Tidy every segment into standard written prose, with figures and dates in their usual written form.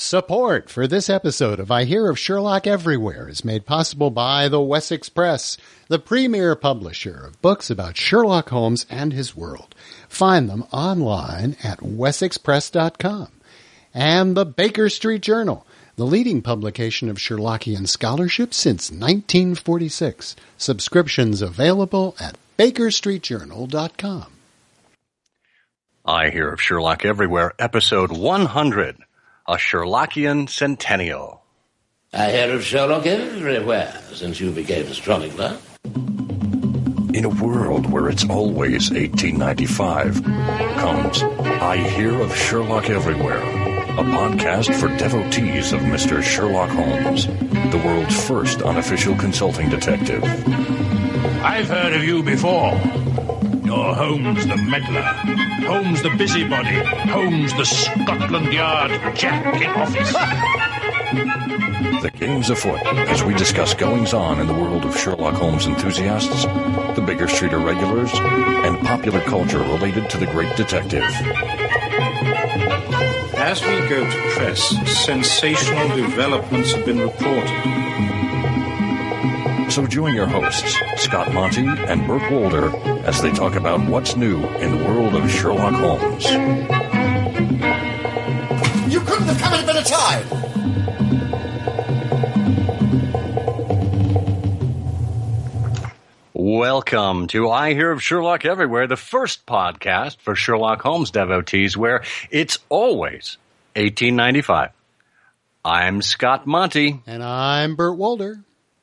Support for this episode of I Hear of Sherlock Everywhere is made possible by the Wessex Press, the premier publisher of books about Sherlock Holmes and his world. Find them online at wessexpress.com. And the Baker Street Journal, the leading publication of Sherlockian scholarship since 1946. Subscriptions available at bakerstreetjournal.com. I Hear of Sherlock Everywhere, episode 100. A Sherlockian Centennial. I hear of Sherlock everywhere since you became a chronicler. In a world where it's always 1895, comes I Hear of Sherlock Everywhere, a podcast for devotees of Mr. Sherlock Holmes, the world's first unofficial consulting detective. I've heard of you before. You're Holmes the meddler, Holmes the busybody, Holmes the Scotland Yard Jack in office. The game's afoot as we discuss goings-on in the world of Sherlock Holmes enthusiasts, the Baker Street irregulars, and popular culture related to the great detective. As we go to press, sensational developments have been reported. So join your hosts, Scott Monty and Burt Wolder, as they talk about what's new in the world of Sherlock Holmes. You couldn't have come at a better time! Welcome to I Hear of Sherlock Everywhere, the first podcast for Sherlock Holmes devotees where it's always 1895. I'm Scott Monty. And I'm Burt Wolder.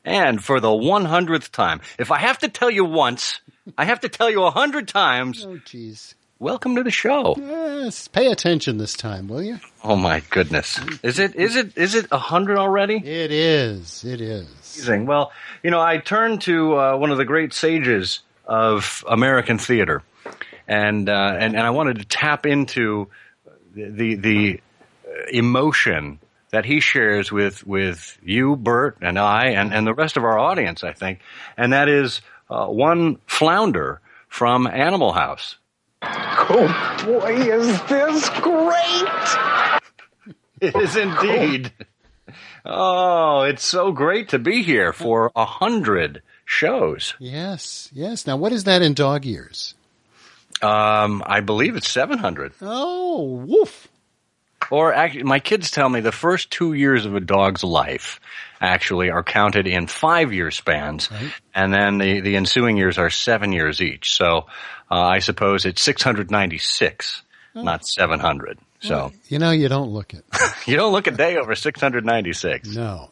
And for the 100th time, if I have to tell you once, I have to tell you 100 times. Oh, jeez. Welcome to the show. Yes, pay attention this time, will you? Oh my goodness. Is it 100 already? It is. Amazing. Well, you know, I turned to one of the great sages of American theater, and I wanted to tap into the emotion that he shares with you, Bert, and I, and the rest of our audience, I think, and that is one flounder from Animal House. Oh, boy, is this great! It is indeed. Oh, it's so great to be here for 100 shows. Yes. Now, what is that in dog years? I believe it's 700. Oh, woof. Or actually, my kids tell me the first 2 years of a dog's life actually are counted in 5-year spans, right. And then the ensuing years are 7 years each. So I suppose it's 696, not 700. So well, you don't look it. You don't look a day over 696. No.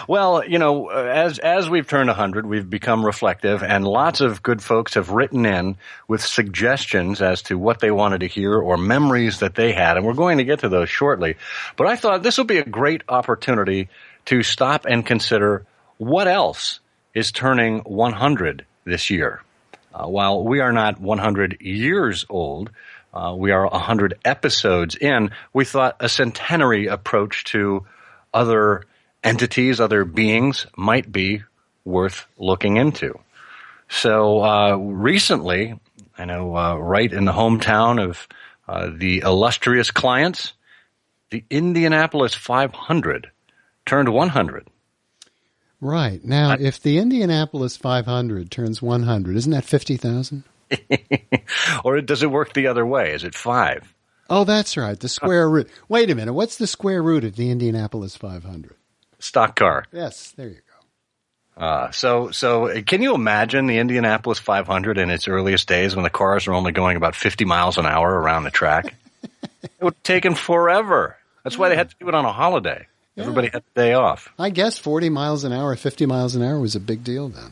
Well, as we've turned 100, we've become reflective, and lots of good folks have written in with suggestions as to what they wanted to hear or memories that they had, and we're going to get to those shortly. But I thought this would be a great opportunity to stop and consider what else is turning 100 this year. While we are not 100 years old, we are 100 episodes in, we thought a centenary approach to other entities, other beings might be worth looking into. So recently, I know right in the hometown of the illustrious clients, the Indianapolis 500 turned 100. Right. Now, if the Indianapolis 500 turns 100, isn't that 50,000? Or does it work the other way? Is it 5? Oh, that's right. The square root. Wait a minute. What's the square root of the Indianapolis 500? Stock car. Yes, there you go. So can you imagine the Indianapolis 500 in its earliest days when the cars were only going about 50 miles an hour around the track? It would have taken forever. That's why they had to do it on a holiday. Yeah. Everybody had the day off. I guess 40 miles an hour, 50 miles an hour was a big deal then.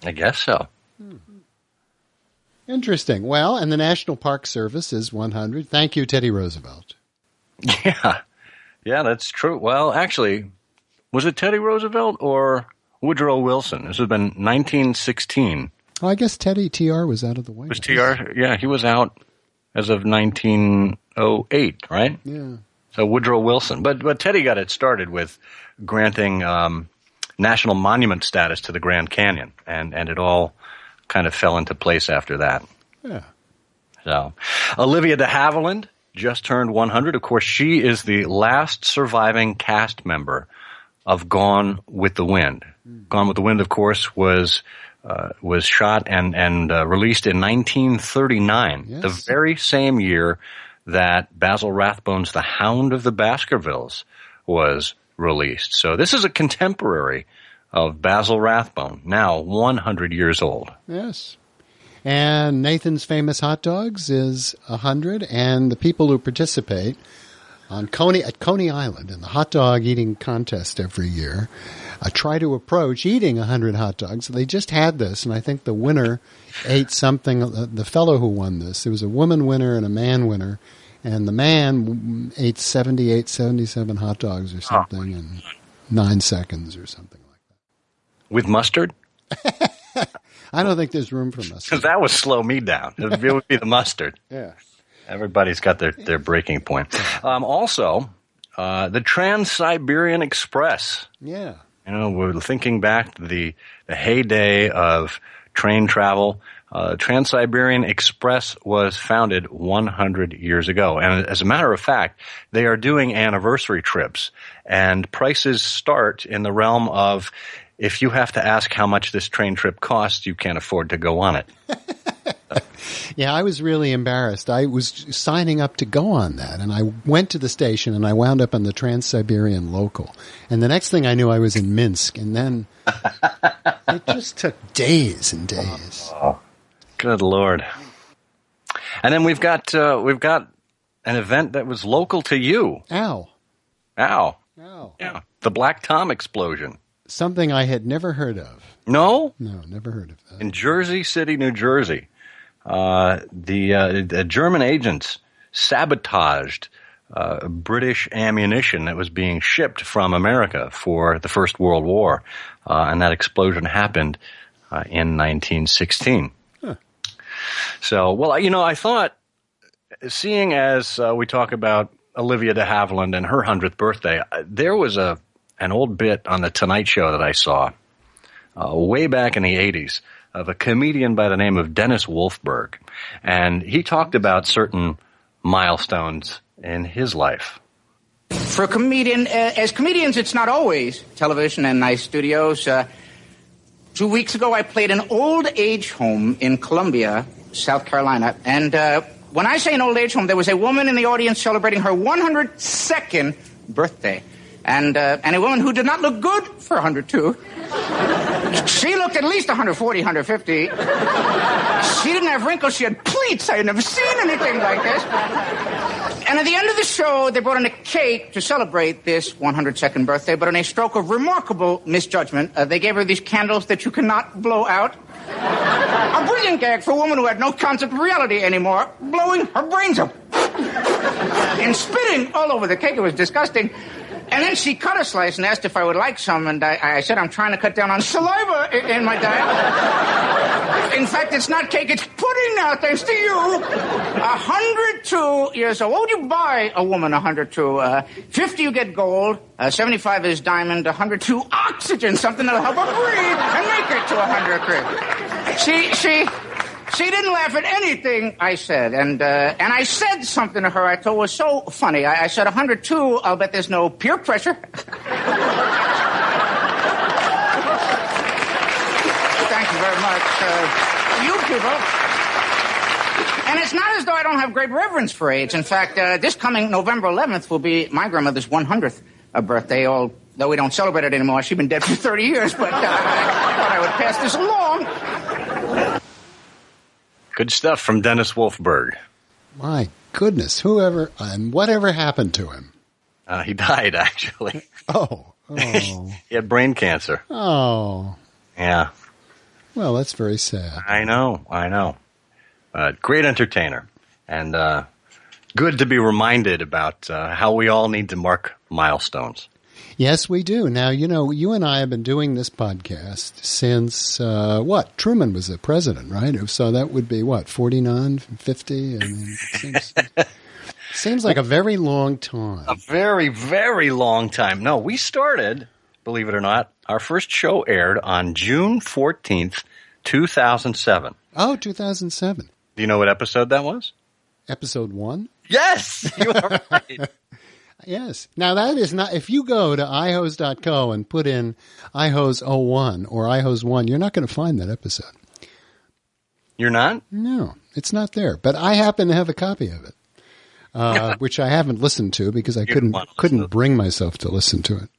I guess so. Interesting. Well, and the National Park Service is 100. Thank you, Teddy Roosevelt. Yeah, that's true. Well, actually, was it Teddy Roosevelt or Woodrow Wilson? This would have been 1916. Oh, I guess Teddy TR was out of the way. Was TR? Yeah, he was out as of 1908, right? Yeah. So Woodrow Wilson. But Teddy got it started with granting national monument status to the Grand Canyon, and it all kind of fell into place after that. Yeah. So Olivia de Havilland just turned 100. Of course, she is the last surviving cast member of Gone with the Wind. Gone with the Wind, of course, was shot and released in 1939, the very same year that Basil Rathbone's The Hound of the Baskervilles was released. So this is a contemporary of Basil Rathbone, now 100 years old. Yes. And Nathan's Famous Hot Dogs is 100, and the people who participate at Coney Island in the hot dog eating contest every year try to approach eating 100 hot dogs. They just had this, and I think the winner ate something. The fellow who won this, there was a woman winner and a man winner, and the man ate 78, 77 hot dogs or something in 9 seconds or something like that. With mustard? I don't think there's room for mustard. Because that would slow me down. It would be the mustard. Yeah. Everybody's got their breaking point. Also, the Trans-Siberian Express. Yeah. You know, we're thinking back to the heyday of train travel. Trans-Siberian Express was founded 100 years ago. And as a matter of fact, they are doing anniversary trips. And prices start in the realm of, if you have to ask how much this train trip costs, you can't afford to go on it. Yeah, I was really embarrassed. I was signing up to go on that, and I went to the station, and I wound up on the Trans-Siberian Local. And the next thing I knew, I was in Minsk, and then it just took days and days. Oh, good Lord. And then we've got an event that was local to you. Ow. Yeah, the Black Tom explosion. Something I had never heard of. No? No, never heard of that. In Jersey City, New Jersey, the German agents sabotaged British ammunition that was being shipped from America for the First World War, and that explosion happened in 1916. Huh. So, well, you know, I thought, seeing as we talk about Olivia de Havilland and her 100th birthday, there was an old bit on The Tonight Show that I saw way back in the 80s of a comedian by the name of Dennis Wolfberg. And he talked about certain milestones in his life. For a comedian, as comedians, it's not always television and nice studios. 2 weeks ago, I played an old age home in Columbia, South Carolina. And when I say an old age home, there was a woman in the audience celebrating her 102nd birthday. And a woman who did not look good for 102. She looked at least 140, 150. She didn't have wrinkles. She had pleats. I had never seen anything like this. And at the end of the show, they brought in a cake to celebrate this 102nd birthday, but in a stroke of remarkable misjudgment, they gave her these candles that you cannot blow out. A brilliant gag for a woman who had no concept of reality anymore, blowing her brains out. And spitting all over the cake. It was disgusting. And then she cut a slice and asked if I would like some, and I said I'm trying to cut down on saliva in my diet. In fact, it's not cake, it's pudding now, thanks to you. 102 years old. What would you buy a woman 102? 50 you get gold, 75 is diamond, 102 oxygen, something that'll help her breathe and make her to 103. She didn't laugh at anything I said, and I said something to her I thought was so funny. I said, 102, I'll bet there's no peer pressure. Thank you very much, you people. And it's not as though I don't have great reverence for age. In fact, this coming November 11th will be my grandmother's 100th birthday, although we don't celebrate it anymore. She's been dead for 30 years, but I thought I would pass this along. Good stuff from Dennis Wolfberg. My goodness, whatever happened to him? He died, actually. Oh. He had brain cancer. Oh. Yeah. Well, that's very sad. I know. Great entertainer. And good to be reminded about how we all need to mark milestones. Yes, we do. Now, you know, you and I have been doing this podcast since, Truman was the president, right? So that would be, 49, 50? I mean, seems like a very long time. A very, very long time. No, we started, believe it or not, our first show aired on June 14th, 2007. Oh, 2007. Do you know what episode that was? Episode 1? Yes, you are right. Yes. Now, that is not, if you go to ihose.co and put in ihose01 or ihose1, you're not going to find that episode. You're not? No, it's not there. But I happen to have a copy of it, which I haven't listened to because I couldn't bring myself to listen to it.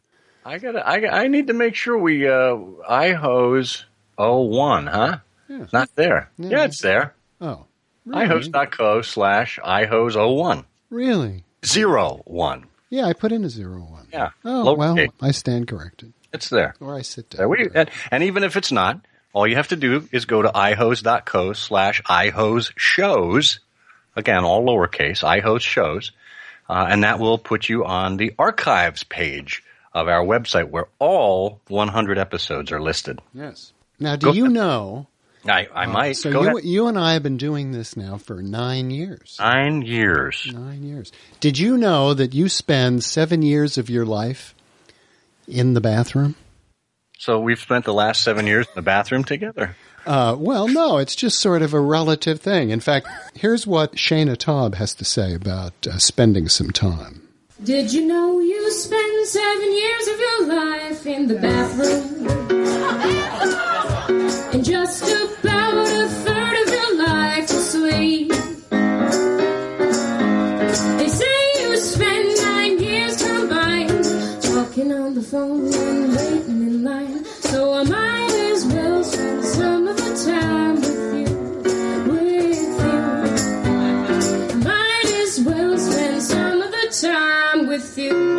I need to make sure we ihose 01, huh? Yeah. It's not there. Yeah, it's there. Oh. Really? ihose.co/ihose01. Really? 01. Yeah, I put in a 01. Yeah. Oh, well, I stand corrected. It's there. Or I sit down. And even if it's not, all you have to do is go to ihose.co/ihose-shows. Again, all lowercase, ihose-shows. And that will put you on the archives page of our website where all 100 episodes are listed. Yes. Now, do you know... I might. So you and I have been doing this now for 9 years. 9 years. 9 years. Did you know that you spend 7 years of your life in the bathroom? So we've spent the last 7 years in the bathroom together. Well, no, it's just sort of a relative thing. In fact, here's what Shayna Taub has to say about spending some time. Did you know you spend 7 years of your life in the bathroom? And just about a third of your life asleep. They say you spend 9 years combined, talking on the phone and waiting in line. So I might as well spend some of the time with you. Might as well spend some of the time with you.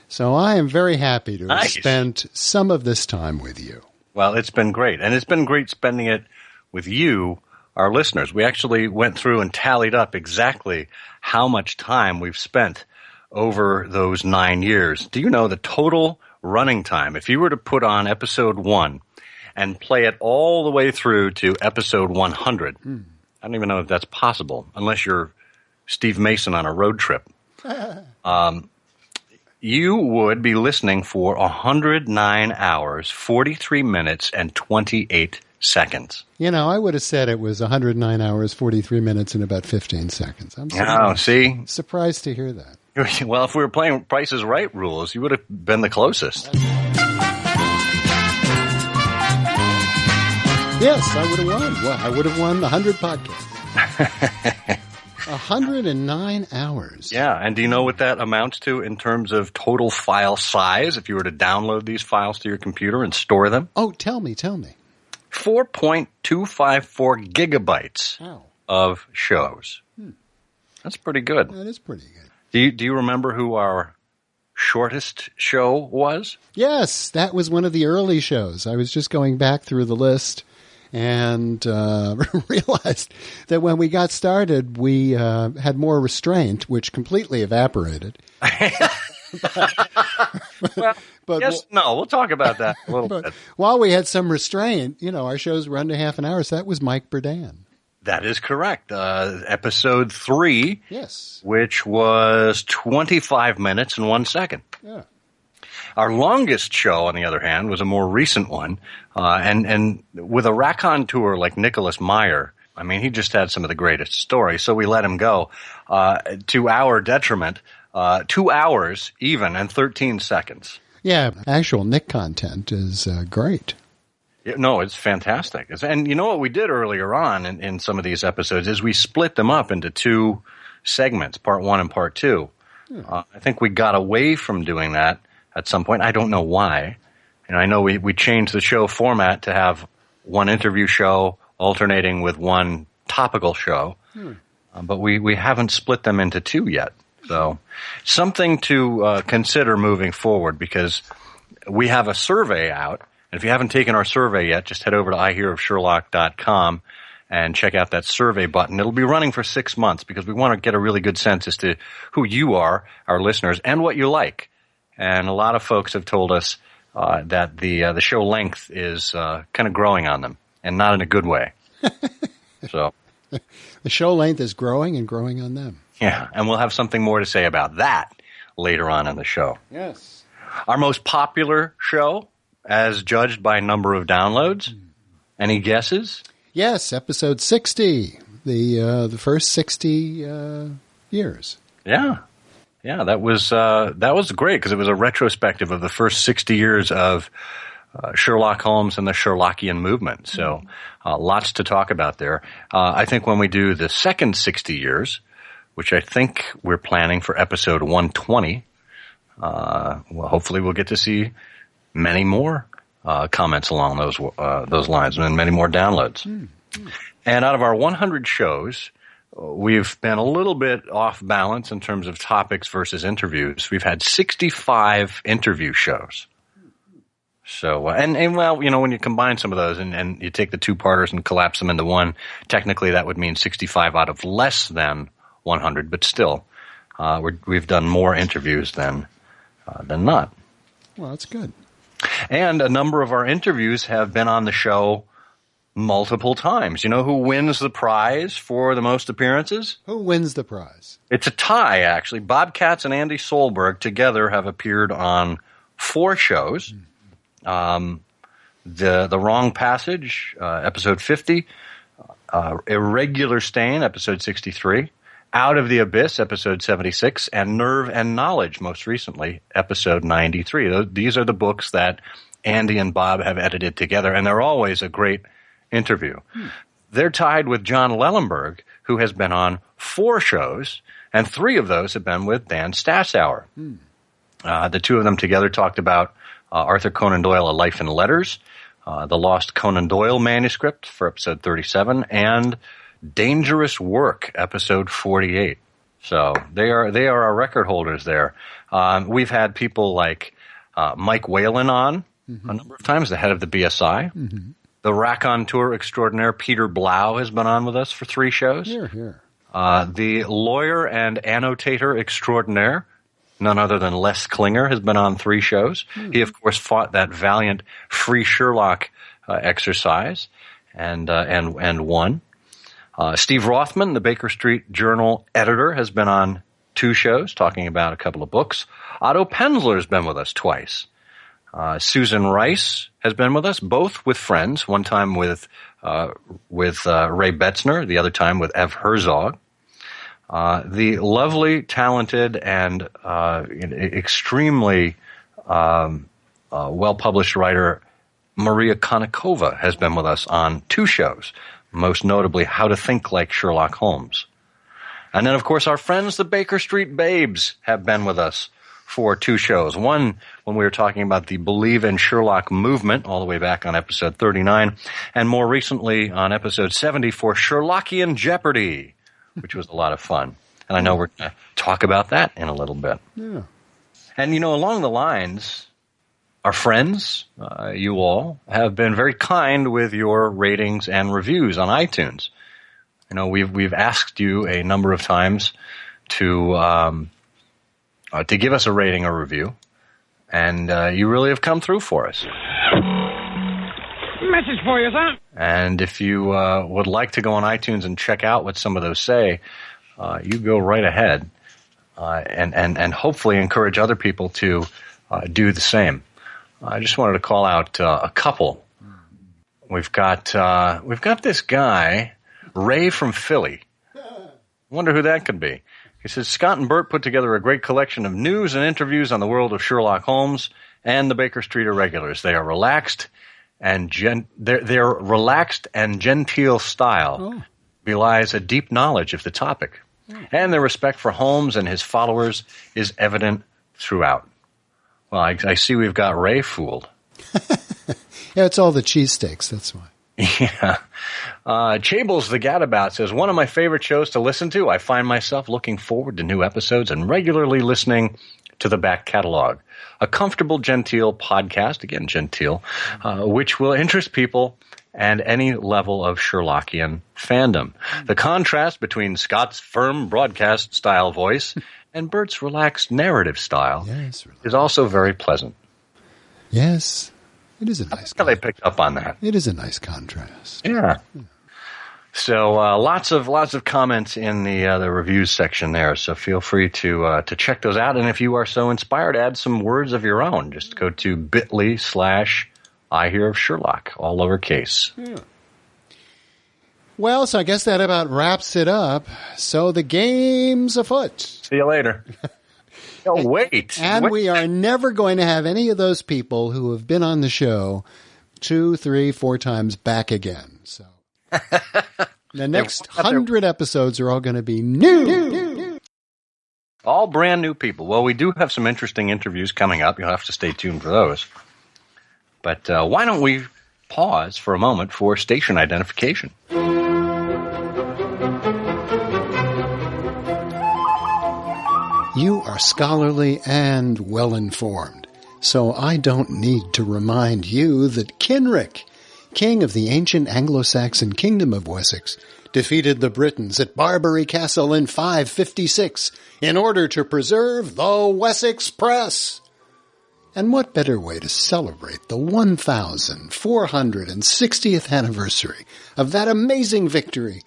So I am very happy to have spent some of this time with you. Well, it's been great. And it's been great spending it with you, our listeners. We actually went through and tallied up exactly how much time we've spent over those 9 years. Do you know the total running time? If you were to put on episode 1 and play it all the way through to episode 100, I don't even know if that's possible, unless you're Steve Mason on a road trip. You would be listening for 109 hours, 43 minutes, and 28 seconds. You know, I would have said it was 109 hours, 43 minutes, and about 15 seconds. I'm surprised to hear that. Well, if we were playing Price is Right rules, you would have been the closest. Yes, I would have won. Well, I would have won the 100 podcasts. 109 hours. Yeah, and do you know what that amounts to in terms of total file size if you were to download these files to your computer and store them? Oh, tell me. 4.254 gigabytes of shows. That's pretty good. That is pretty good. Do you remember who our shortest show was? Yes, that was one of the early shows. I was just going back through the list and realized that when we got started, we had more restraint, which completely evaporated. We'll talk about that a little bit. While we had some restraint, our shows were under half an hour, so that was Mike Burdan. That is correct. Episode 3, yes, which was 25 minutes and 1 second. Yeah. Our longest show, on the other hand, was a more recent one, and with a raconteur like Nicholas Meyer, I mean, he just had some of the greatest stories, so we let him go. To our detriment, 2 hours even and 13 seconds. Yeah, actual Nick content is great. No, it's fantastic. And you know what we did earlier on in some of these episodes is we split them up into 2 segments, part 1 and part 2. I think we got away from doing that at some point. I don't know why. I know we changed the show format to have one interview show alternating with one topical show, but we haven't split them into 2 yet. So something to consider moving forward, because we have a survey out. And if you haven't taken our survey yet, just head over to ihearofsherlock.com and check out that survey button. It'll be running for 6 months because we want to get a really good sense as to who you are, our listeners, and what you like. And a lot of folks have told us that the show length is kind of growing on them, and not in a good way. So the show length is growing and growing on them. Yeah, and we'll have something more to say about that later on in the show. Yes. Our most popular show, as judged by number of downloads. Any guesses? Yes, episode 60. the first 60 years. Yeah. Yeah, that was great because it was a retrospective of the first 60 years of Sherlock Holmes and the Sherlockian movement. So lots to talk about there. I think when we do the second 60 years, which I think we're planning for episode 120, well, hopefully we'll get to see many more comments along those lines and many more downloads. And out of our 100 shows, we've been a little bit off balance in terms of topics versus interviews. We've had 65 interview shows. So, and well, when you combine some of those and you take the two-parters and collapse them into one, technically that would mean 65 out of less than 100, but still, we've done more interviews than not. Well, that's good. And a number of our interviews have been on the show multiple times. You know who wins the prize for the most appearances? Who wins the prize? It's a tie, actually. Bob Katz and Andy Solberg together have appeared on 4 shows. The Wrong Passage, episode 50, Irregular Stain, episode 63, Out of the Abyss, episode 76, and Nerve and Knowledge, most recently, episode 93. These are the books that Andy and Bob have edited together, and they're always a great interview. They're tied with John Lellenberg, who has been on 4 shows, and 3 of those have been with Dan Stasauer. The 2 of them together talked about Arthur Conan Doyle, A Life in Letters, the Lost Conan Doyle manuscript for episode 37, and Dangerous Work, episode 48. So they are our record holders there. We've had people like Mike Whalen on a number of times, the head of the BSI. The raconteur extraordinaire Peter Blau has been on with us for 3 shows. Here. The lawyer and annotator extraordinaire, none other than Les Klinger, has been on 3 shows. He, of course, fought that valiant Free Sherlock exercise and won. Steve Rothman, the Baker Street Journal editor, has been on 2 shows talking about a couple of books. Otto Penzler has been with us twice. Susan Rice has been with us, both with friends, one time with Ray Betzner, the other time with Ev Herzog. The lovely, talented, and extremely well-published writer Maria Konnikova has been with us on 2 shows, most notably How to Think Like Sherlock Holmes. And then, of course, our friends, the Baker Street Babes, have been with us for 2 shows. One, when we were talking about the Believe in Sherlock movement, all the way back on episode 39, and more recently on episode 70 for Sherlockian Jeopardy, which was a lot of fun. And I know we're going to talk about that in a little bit. Yeah. And, along the lines, our friends, you all, have been very kind with your ratings and reviews on iTunes. We've asked you a number of times to give us a rating or review, and you really have come through for us. Message for you, sir. And if you would like to go on iTunes and check out what some of those say, you go right ahead and hopefully encourage other people to do the same. I just wanted to call out a couple. We've got this guy, Ray from Philly. Wonder who that could be. He says, Scott and Bert put together a great collection of news and interviews on the world of Sherlock Holmes and the Baker Street Irregulars. They are relaxed and their relaxed and genteel style belies a deep knowledge of the topic. And their respect for Holmes and his followers is evident throughout. Well, I see we've got Ray fooled. Yeah, it's all the cheesesteaks, that's why. Yeah. Chables the Gadabout says, one of my favorite shows to listen to. I find myself looking forward to new episodes and regularly listening to the back catalog. A comfortable, genteel podcast, again, genteel, which will interest people and any level of Sherlockian fandom. The contrast between Scott's firm broadcast style voice and Bert's relaxed narrative style is also very pleasant. Yes. It is a nice contrast. They picked up on that. It is a nice contrast. Yeah. So lots of comments in the reviews section there. So feel free to check those out. And if you are so inspired, add some words of your own. Just go to bit.ly/I Hear of Sherlock, all lowercase. Yeah. Well, so I guess that about wraps it up. So the game's afoot. See you later. Oh, wait. And we are never going to have any of those people who have been on the show 2, 3, 4 times back again. So the next 100 episodes are all going to be new. All brand new people. Well, we do have some interesting interviews coming up. You'll have to stay tuned for those. But why don't we pause for a moment for station identification? You are scholarly and well-informed, so I don't need to remind you that Kenric, king of the ancient Anglo-Saxon kingdom of Wessex, defeated the Britons at Barbary Castle in 556 in order to preserve the Wessex Press. And what better way to celebrate the 1,460th anniversary of that amazing victory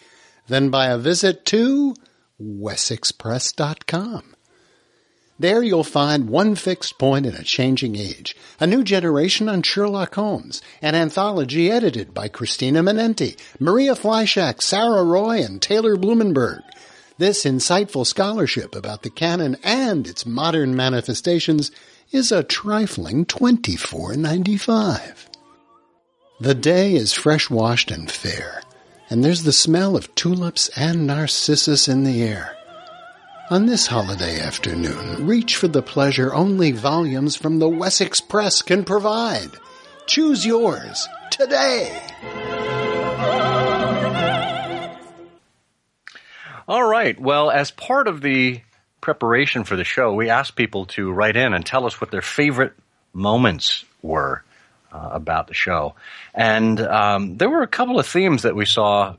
than by a visit to WessexPress.com. There you'll find One Fixed Point in a Changing Age, a new generation on Sherlock Holmes, an anthology edited by Christina Menenti, Maria Fleischak, Sarah Roy, and Taylor Blumenberg. This insightful scholarship about the canon and its modern manifestations is a trifling $24.95. The day is fresh-washed and fair, and there's the smell of tulips and narcissus in the air. On this holiday afternoon, reach for the pleasure only volumes from the Wessex Press can provide. Choose yours today. All right. Well, as part of the preparation for the show, we asked people to write in and tell us what their favorite moments were about the show. And there were a couple of themes that we saw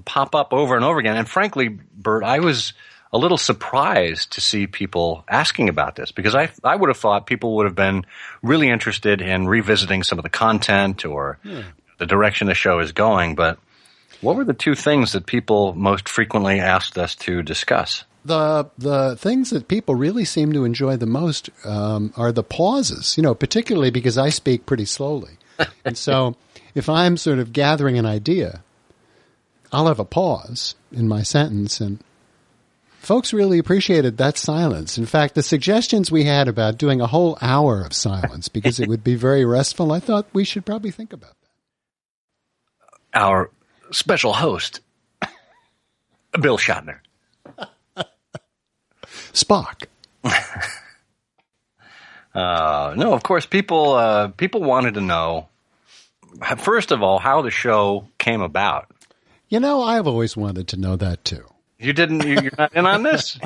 pop up over and over again. And frankly, Bert, I was a little surprised to see people asking about this, because I would have thought people would have been really interested in revisiting some of the content or the direction the show is going. But what were the two things that people most frequently asked us to discuss? The things that people really seem to enjoy the most are the pauses, particularly because I speak pretty slowly. And so if I'm sort of gathering an idea, I'll have a pause in my sentence, and folks really appreciated that silence. In fact, the suggestions we had about doing a whole hour of silence because it would be very restful, I thought we should probably think about that. Our special host, Bill Shatner. Spock. No, of course, people wanted to know, first of all, how the show came about. I've always wanted to know that too. You're not in on this?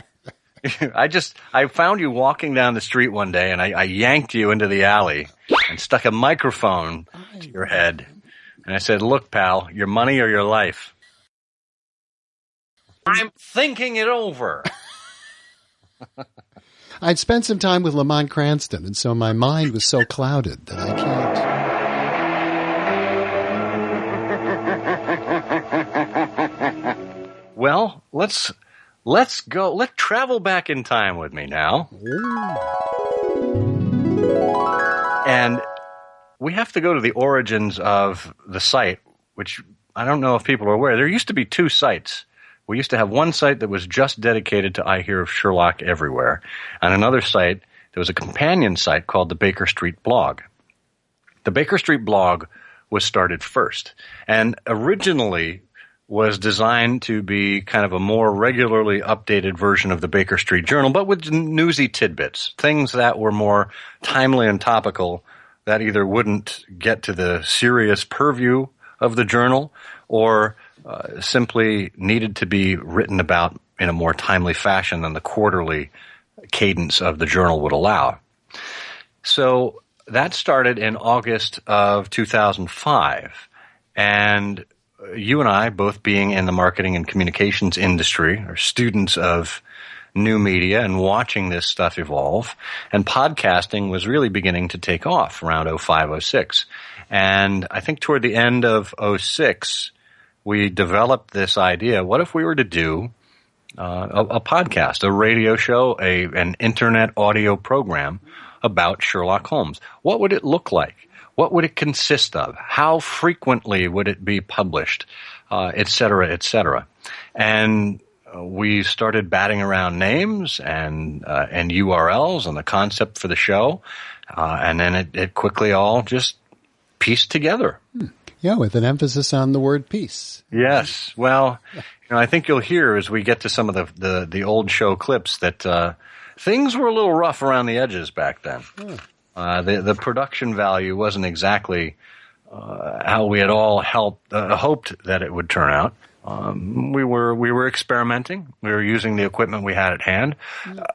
I found you walking down the street one day, and I yanked you into the alley and stuck a microphone to your head. And I said, look, pal, your money or your life? I'm thinking it over. I'd spent some time with Lamont Cranston, and so my mind was so clouded that I can't. Well, let's go. Let's travel back in time with me now. Ooh. And we have to go to the origins of the site, which I don't know if people are aware. There used to be two sites. We used to have one site that was just dedicated to I Hear of Sherlock Everywhere, and another site, there was a companion site called the Baker Street Blog. The Baker Street Blog was started first, and originally was designed to be kind of a more regularly updated version of the Baker Street Journal, but with newsy tidbits, things that were more timely and topical that either wouldn't get to the serious purview of the journal or simply needed to be written about in a more timely fashion than the quarterly cadence of the journal would allow. So that started in August of 2005, and you and I, both being in the marketing and communications industry, are students of new media and watching this stuff evolve, and podcasting was really beginning to take off around 05, 06. And I think toward the end of 06, we developed this idea, what if we were to do a podcast, a radio show, an internet audio program about Sherlock Holmes? What would it look like? What would it consist of? How frequently would it be published? Et cetera, et cetera. And we started batting around names and URLs and the concept for the show. And then it quickly all just pieced together. Yeah, with an emphasis on the word peace. Yes. Well, I think you'll hear as we get to some of the old show clips that things were a little rough around the edges back then. The production value wasn't exactly how we had all hoped that it would turn out. We were experimenting. We were using the equipment we had at hand.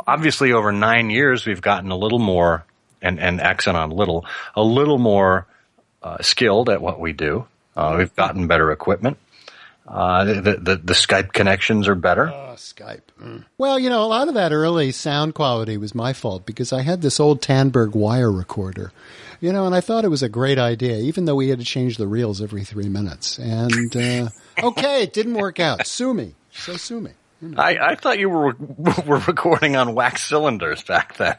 Obviously, over 9 years, we've gotten a little more, and accent on little, a little more skilled at what we do. We've gotten better equipment. The Skype connections are better. Skype. Well, a lot of that early sound quality was my fault because I had this old Tandberg wire recorder, and I thought it was a great idea, even though we had to change the reels every 3 minutes. And, okay, it didn't work out. Sue me. So sue me. I thought you were recording on wax cylinders back then.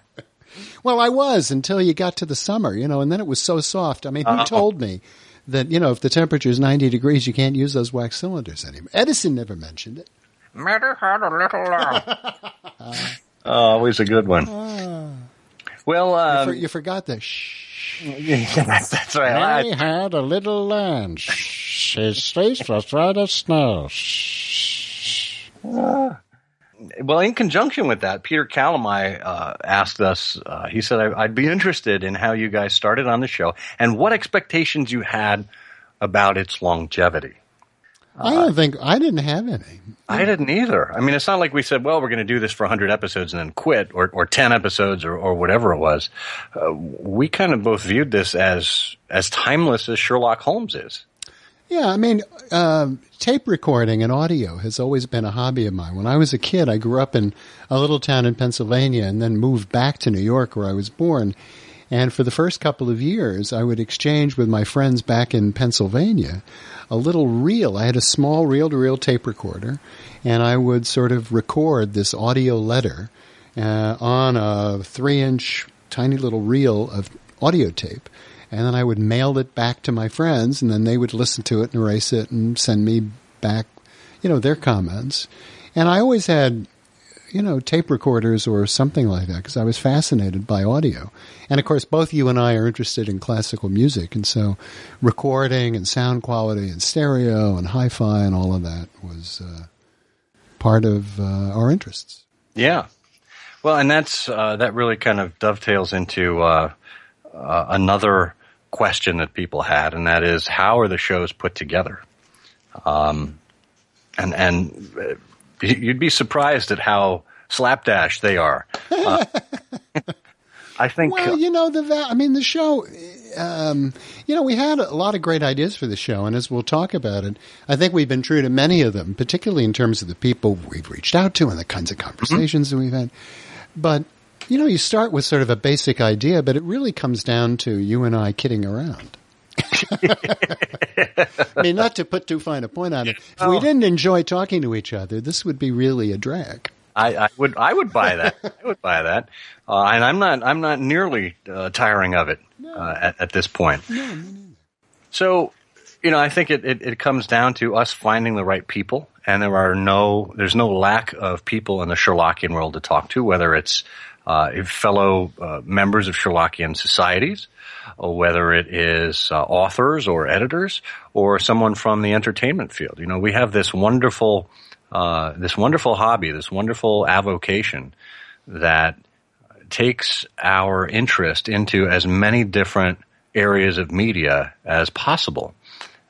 Well, I was until you got to the summer, and then it was so soft. I mean, who told me that, if the temperature is 90 degrees, you can't use those wax cylinders anymore? Edison never mentioned it. Matter had a little always a good one. Well, you forgot the shh. That's right. Mary had a little lamb. His face was right as snow. Well, in conjunction with that, Peter Calamai asked us, he said, I'd be interested in how you guys started on the show and what expectations you had about its longevity. I didn't have any. I didn't either. I mean, it's not like we said, well, we're going to do this for 100 episodes and then quit, or 10 episodes or whatever it was. We kind of both viewed this as timeless as Sherlock Holmes is. Yeah, I mean, tape recording and audio has always been a hobby of mine. When I was a kid, I grew up in a little town in Pennsylvania and then moved back to New York where I was born. And for the first couple of years, I would exchange with my friends back in Pennsylvania a little reel. I had a small reel-to-reel tape recorder, and I would sort of record this audio letter on a 3-inch tiny little reel of audio tape. And then I would mail it back to my friends, and then they would listen to it and erase it and send me back, their comments. And I always had, tape recorders or something like that because I was fascinated by audio. And, of course, both you and I are interested in classical music, and so recording and sound quality and stereo and hi-fi and all of that was part of our interests. Yeah. Well, and that really kind of dovetails into another question that people had, and that is, how are the shows put together? And you'd be surprised at how slapdash they are. I think. Well, the show. We had a lot of great ideas for the show, and as we'll talk about it, I think we've been true to many of them, particularly in terms of the people we've reached out to and the kinds of conversations that we've had. But you start with sort of a basic idea, but it really comes down to you and I kidding around. I mean, not to put too fine a point on it. If we didn't enjoy talking to each other, this would be really a drag. I would buy that. I would buy that. And I'm not nearly tiring of it at this point. No, me neither. So, I think it comes down to us finding the right people, and there's no lack of people in the Sherlockian world to talk to, whether it's fellow members of Sherlockian societies, or whether it is authors or editors, or someone from the entertainment field. We have this wonderful hobby, this wonderful avocation that takes our interest into as many different areas of media as possible.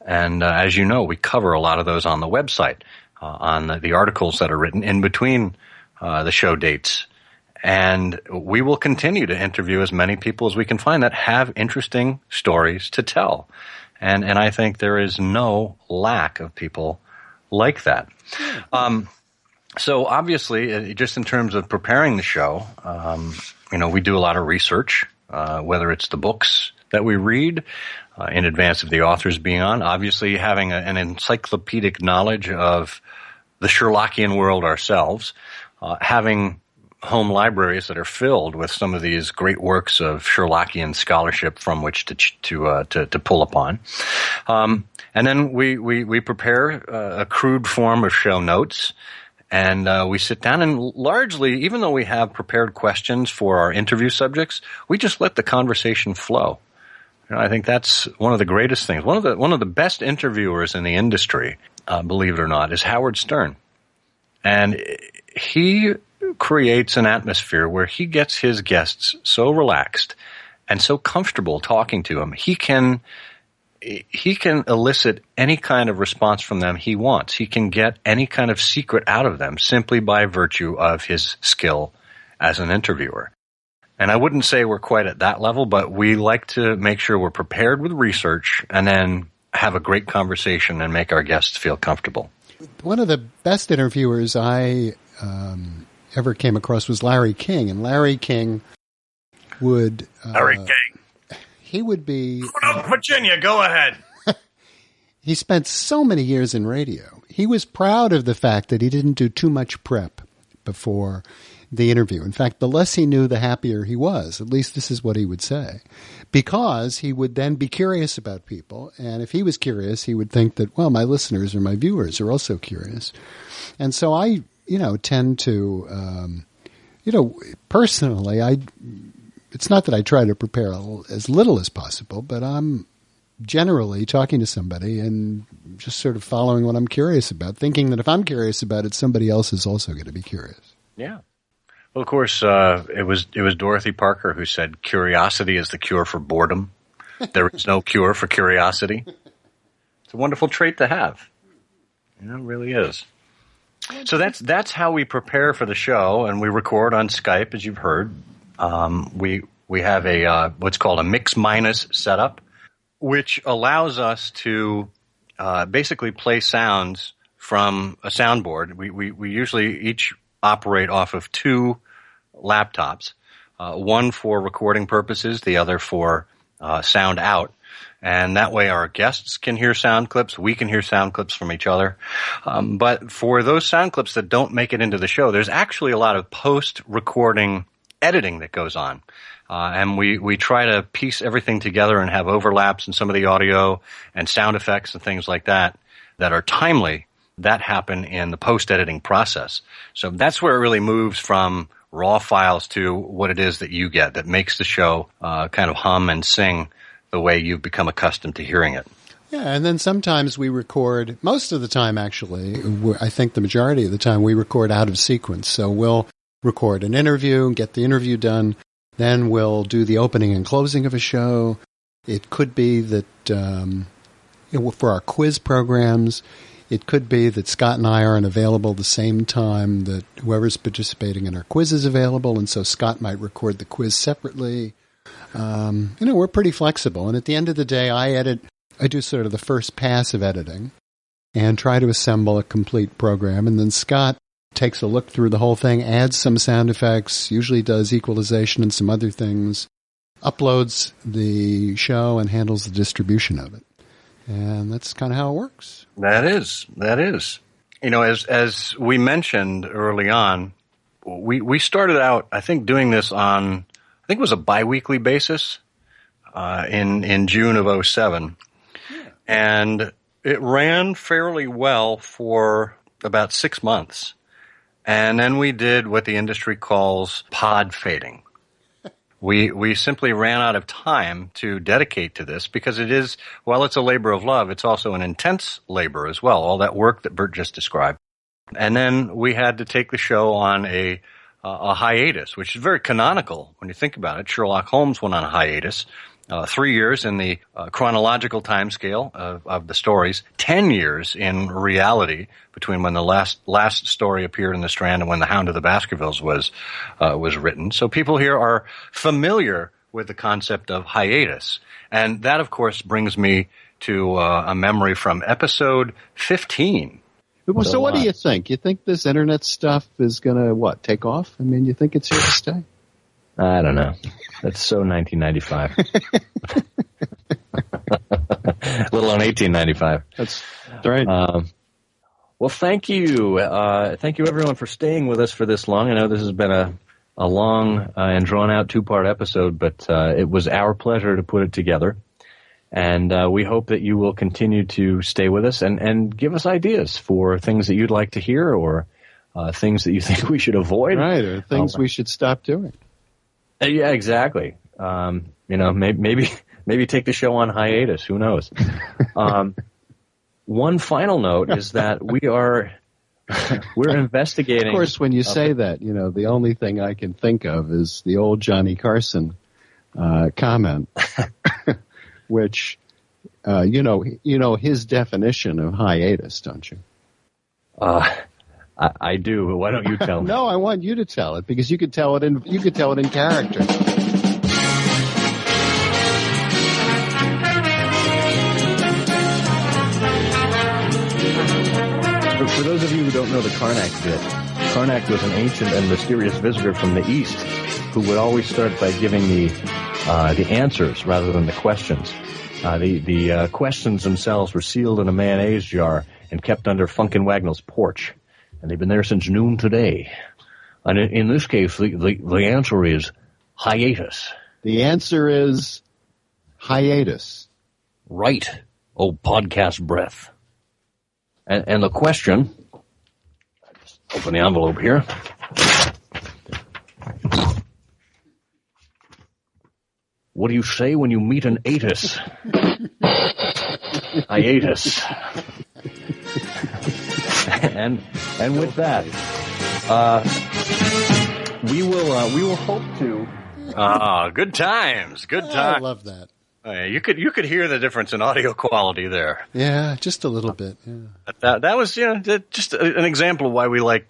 And as you know, we cover a lot of those on the website, on the articles that are written in between the show dates. And we will continue to interview as many people as we can find that have interesting stories to tell. And I think there is no lack of people like that. So obviously, just in terms of preparing the show, we do a lot of research, whether it's the books that we read in advance of the authors being on, obviously having an encyclopedic knowledge of the Sherlockian world ourselves, having home libraries that are filled with some of these great works of Sherlockian scholarship from which to pull upon. And then we prepare a crude form of show notes, and we sit down and largely, even though we have prepared questions for our interview subjects, we just let the conversation flow. I think that's one of the greatest things. One of the best interviewers in the industry, believe it or not, is Howard Stern. And he creates an atmosphere where he gets his guests so relaxed and so comfortable talking to them. He can elicit any kind of response from them he wants. He can get any kind of secret out of them simply by virtue of his skill as an interviewer. And I wouldn't say we're quite at that level, but we like to make sure we're prepared with research and then have a great conversation and make our guests feel comfortable. One of the best interviewers I ever came across was Larry King, and Larry King would... Larry King. He would be... Virginia, go ahead. He spent so many years in radio. He was proud of the fact that he didn't do too much prep before the interview. In fact, the less he knew, the happier he was. At least this is what he would say. Because he would then be curious about people. And if he was curious, he would think that, well, my listeners or my viewers are also curious. And so I, tend to, personally, it's not that I try to prepare as little as possible, but I'm generally talking to somebody and just sort of following what I'm curious about, thinking that if I'm curious about it, somebody else is also going to be curious. Yeah. Well, of course, it was Dorothy Parker who said, "Curiosity is the cure for boredom. There is no cure for curiosity." It's a wonderful trait to have. It really is. So that's how we prepare for the show, and we record on Skype, as you've heard. We have a what's called a mix minus setup, which allows us to basically play sounds from a soundboard. We usually each operate off of two laptops, one for recording purposes, the other for sound out. And that way our guests can hear sound clips, we can hear sound clips from each other. But for those sound clips that don't make it into the show, there's actually a lot of post-recording editing that goes on. And we try to piece everything together and have overlaps in some of the audio and sound effects and things like that are timely, that happen in the post-editing process. So that's where it really moves from raw files to what it is that you get that makes the show kind of hum and sing the way you've become accustomed to hearing it. Yeah, and then sometimes we record, most of the time actually, I think the majority of the time we record out of sequence. So we'll record an interview and get the interview done. Then we'll do the opening and closing of a show. It could be that for our quiz programs, it could be that Scott and I aren't available the same time that whoever's participating in our quiz is available, and so Scott might record the quiz separately. We're pretty flexible, and at the end of the day, I do sort of the first pass of editing and try to assemble a complete program, and then Scott takes a look through the whole thing, adds some sound effects, usually does equalization and some other things, uploads the show, and handles the distribution of it. And that's kind of how it works. That is. As we mentioned early on, we started out, I think, doing this on, I think it was a biweekly basis in June of 2007. Yeah. And it ran fairly well for about 6 months. And then we did what the industry calls pod fading. We simply ran out of time to dedicate to this because it is, while it's a labor of love, it's also an intense labor as well, all that work that Bert just described. And then we had to take the show on a hiatus, which is very canonical when you think about it. Sherlock Holmes went on a hiatus, 3 years in the chronological time scale of the stories, 10 years in reality between when the last story appeared in the Strand and when The Hound of the Baskervilles was written. So people here are familiar with the concept of hiatus. And that, of course, brings me to a memory from episode 15. So what do you think? You think this internet stuff is going to, take off? I mean, you think it's here to stay? I don't know. That's so 1995. Let alone 1895. That's right. Well, thank you. Thank you, everyone, for staying with us for this long. I know this has been a long and drawn-out 2-part episode, but it was our pleasure to put it together. And we hope that you will continue to stay with us and give us ideas for things that you'd like to hear or things that you think we should avoid. Right, or things we should stop doing. Yeah, exactly. Maybe take the show on hiatus. Who knows? One final note is that we're investigating. Of course, when you say that, the only thing I can think of is the old Johnny Carson comment, which, his definition of hiatus, don't you? I do. Why don't you tell me? No, I want you to tell it because you could tell it in character. For those of you who don't know the Karnak bit, Karnak was an ancient and mysterious visitor from the East who would always start by giving the answers rather than the questions. The questions themselves were sealed in a mayonnaise jar and kept under Funkin' Wagnall's porch. And they've been there since noon today. And in this case, the answer is hiatus. The answer is hiatus. Right. Oh, podcast breath. And the question, just open the envelope here. What do you say when you meet an atus? Hiatus. And with that, we will hope to. Good times. Good times. I love that. You could hear the difference in audio quality there. Yeah, just a little bit. Yeah. That was just an example of why we like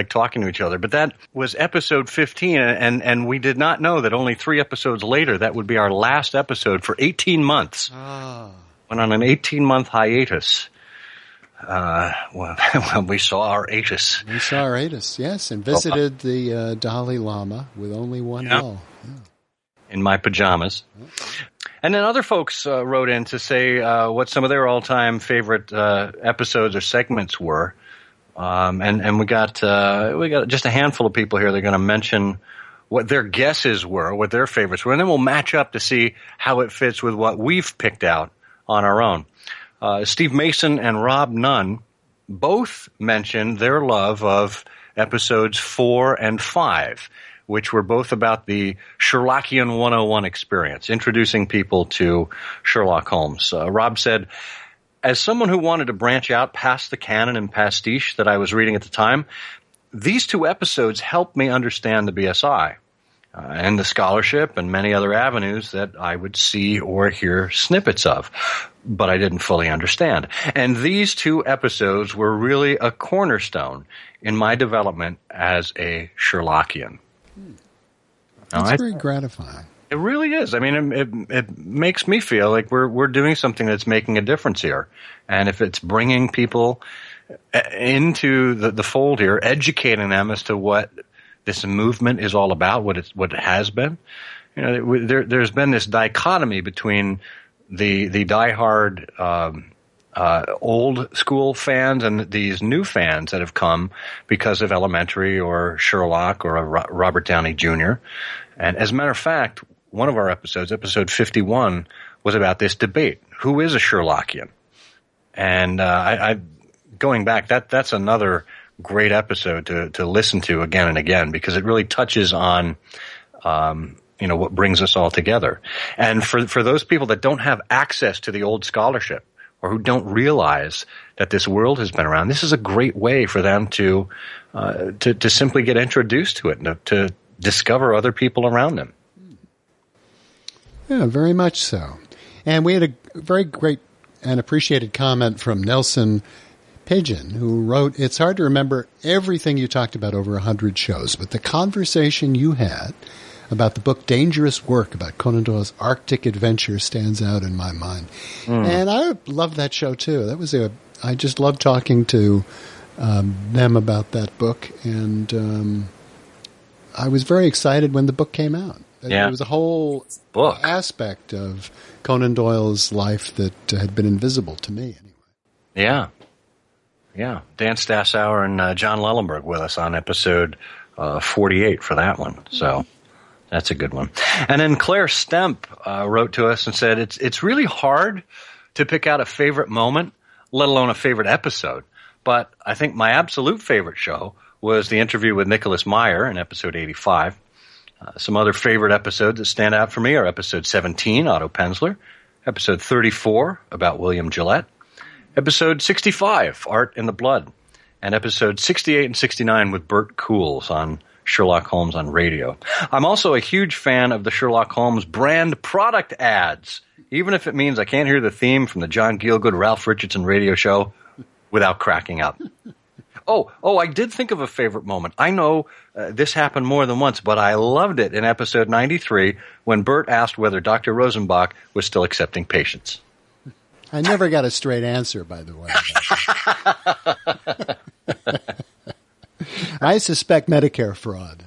talking to each other. But that was episode 15, and we did not know that only 3 episodes later that would be our last episode for 18 months. Went on an 18-month hiatus. When we saw our atus. We saw our atus, yes, and visited the Dalai Lama with only one L. Yeah. In my pajamas. And then other folks wrote in to say what some of their all-time favorite episodes or segments were, and we got just a handful of people here. They're going to mention what their guesses were, what their favorites were, and then we'll match up to see how it fits with what we've picked out on our own. Steve Mason and Rob Nunn both mentioned their love of episodes 4 and 5. Which were both about the Sherlockian 101 experience, introducing people to Sherlock Holmes. Rob said, as someone who wanted to branch out past the canon and pastiche that I was reading at the time, these 2 episodes helped me understand the BSI and the scholarship and many other avenues that I would see or hear snippets of, but I didn't fully understand. And these 2 episodes were really a cornerstone in my development as a Sherlockian. That's very gratifying. It really is. I mean, it makes me feel like we're doing something that's making a difference here. And if it's bringing people into the fold here, educating them as to what this movement is all about, what it has been. There's been this dichotomy between the diehard old school fans and these new fans that have come because of Elementary or Sherlock or Robert Downey Jr. And as a matter of fact, one of our episodes, episode 51, was about this debate. Who is a Sherlockian? And I going back, that's another great episode to listen to again and again because it really touches on what brings us all together. And for those people that don't have access to the old scholarship, or who don't realize that this world has been around, this is a great way for them to simply get introduced to it and to discover other people around them. Yeah, very much so. And we had a very great and appreciated comment from Nelson Pigeon, who wrote, "It's hard to remember everything you talked about over 100 shows, but the conversation you had about the book Dangerous Work about Conan Doyle's Arctic adventure stands out in my mind." And I loved that show too. I just loved talking to them about that book, and I was very excited when the book came out. Yeah. There was a whole book aspect of Conan Doyle's life that had been invisible to me anyway. Yeah. Dan Stasauer and John Lellenberg with us on episode 48 for that one. So that's a good one. And then Claire Stemp wrote to us and said, it's really hard to pick out a favorite moment, let alone a favorite episode. But I think my absolute favorite show was the interview with Nicholas Meyer in episode 85. Some other favorite episodes that stand out for me are episode 17, Otto Penzler, episode 34, about William Gillette, episode 65, Art in the Blood, and episode 68 and 69 with Bert Coules on Sherlock Holmes on radio. I'm also a huge fan of the Sherlock Holmes brand product ads, even if it means I can't hear the theme from the John Gielgud, Ralph Richardson radio show without cracking up. Oh, I did think of a favorite moment. I know this happened more than once, but I loved it in episode 93 when Bert asked whether Dr. Rosenbach was still accepting patients. I never got a straight answer, by the way. I suspect Medicare fraud.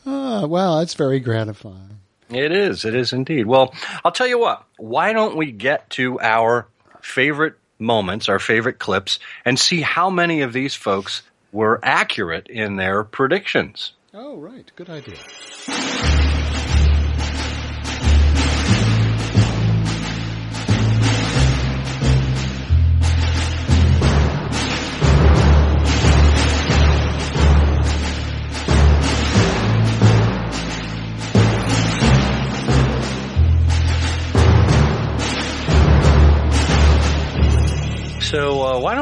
Well, that's very gratifying. It is indeed. Well, I'll tell you what. Why don't we get to our favorite moments, our favorite clips, and see how many of these folks were accurate in their predictions. Oh, right. Good idea. So why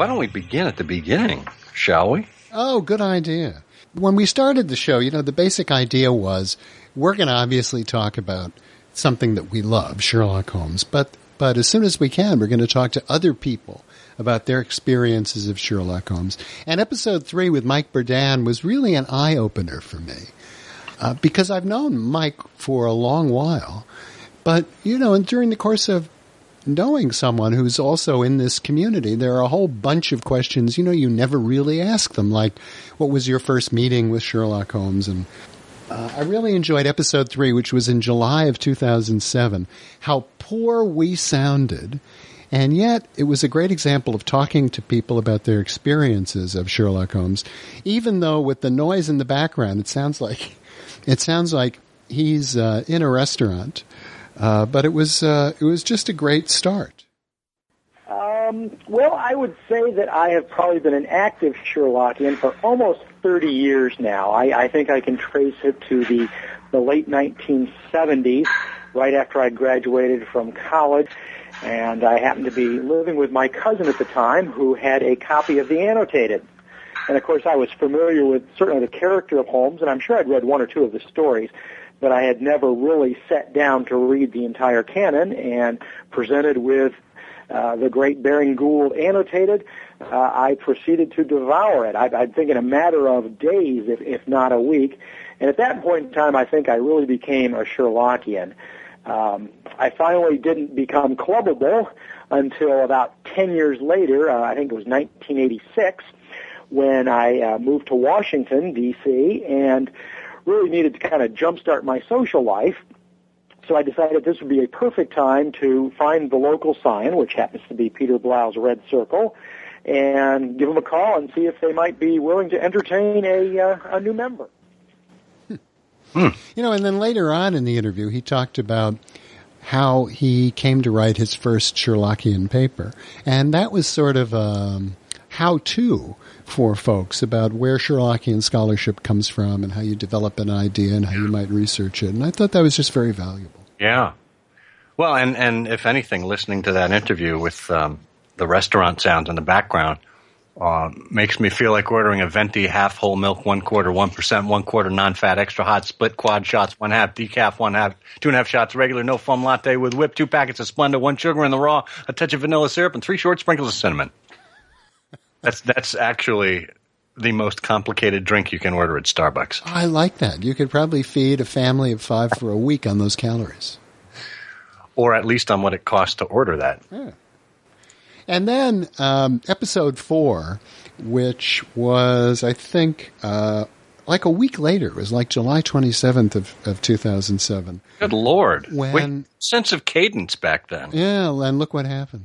don't we begin at the beginning, shall we? Oh, good idea. When we started the show, the basic idea was we're going to obviously talk about something that we love, Sherlock Holmes, but as soon as we can, we're going to talk to other people about their experiences of Sherlock Holmes. And episode 3 with Mike Burdan was really an eye-opener for me because I've known Mike for a long while. But, and during the course of knowing someone who's also in this community, there are a whole bunch of questions, you never really ask them, like, what was your first meeting with Sherlock Holmes? And I really enjoyed episode 3, which was in July of 2007, how poor we sounded, and yet it was a great example of talking to people about their experiences of Sherlock Holmes, even though with the noise in the background, it sounds like he's in a restaurant. But it was just a great start. Well, I would say that I have probably been an active Sherlockian for almost 30 years now. I think I can trace it to the late 1970s, right after I graduated from college, and I happened to be living with my cousin at the time who had a copy of the Annotated. And, of course, I was familiar with certainly the character of Holmes, and I'm sure I'd read one or two of the stories, but I had never really sat down to read the entire canon, and presented with the great Baring Gould Annotated, I proceeded to devour it. I think in a matter of days, if not a week. And at that point in time, I think I really became a Sherlockian. I finally didn't become clubbable until about 10 years later. I think it was 1986, when I moved to Washington, D.C., and really needed to kind of jumpstart my social life. So I decided this would be a perfect time to find the local sign, which happens to be Peter Blau's Red Circle, and give them a call and see if they might be willing to entertain a new member. And then later on in the interview, he talked about how he came to write his first Sherlockian paper. And that was sort of how-to for folks about where Sherlockian scholarship comes from and how you develop an idea and how you might research it. And I thought that was just very valuable. Yeah. Well, and if anything, listening to that interview with the restaurant sounds in the background makes me feel like ordering a venti half whole milk, 1/4, 1%, 1/4 non-fat, extra hot, split quad shots, 1/2 decaf, 1/2, 2.5 shots regular, no foam latte with whip, 2 packets of Splenda, 1 sugar in the raw, a touch of vanilla syrup, and 3 short sprinkles of cinnamon. That's actually the most complicated drink you can order at Starbucks. I like that. You could probably feed a family of 5 for a week on those calories. Or at least on what it costs to order that. Yeah. And then episode 4, which was, I think, like a week later. It was like July 27th of 2007. Good Lord. When sense of cadence back then. Yeah, and look what happened.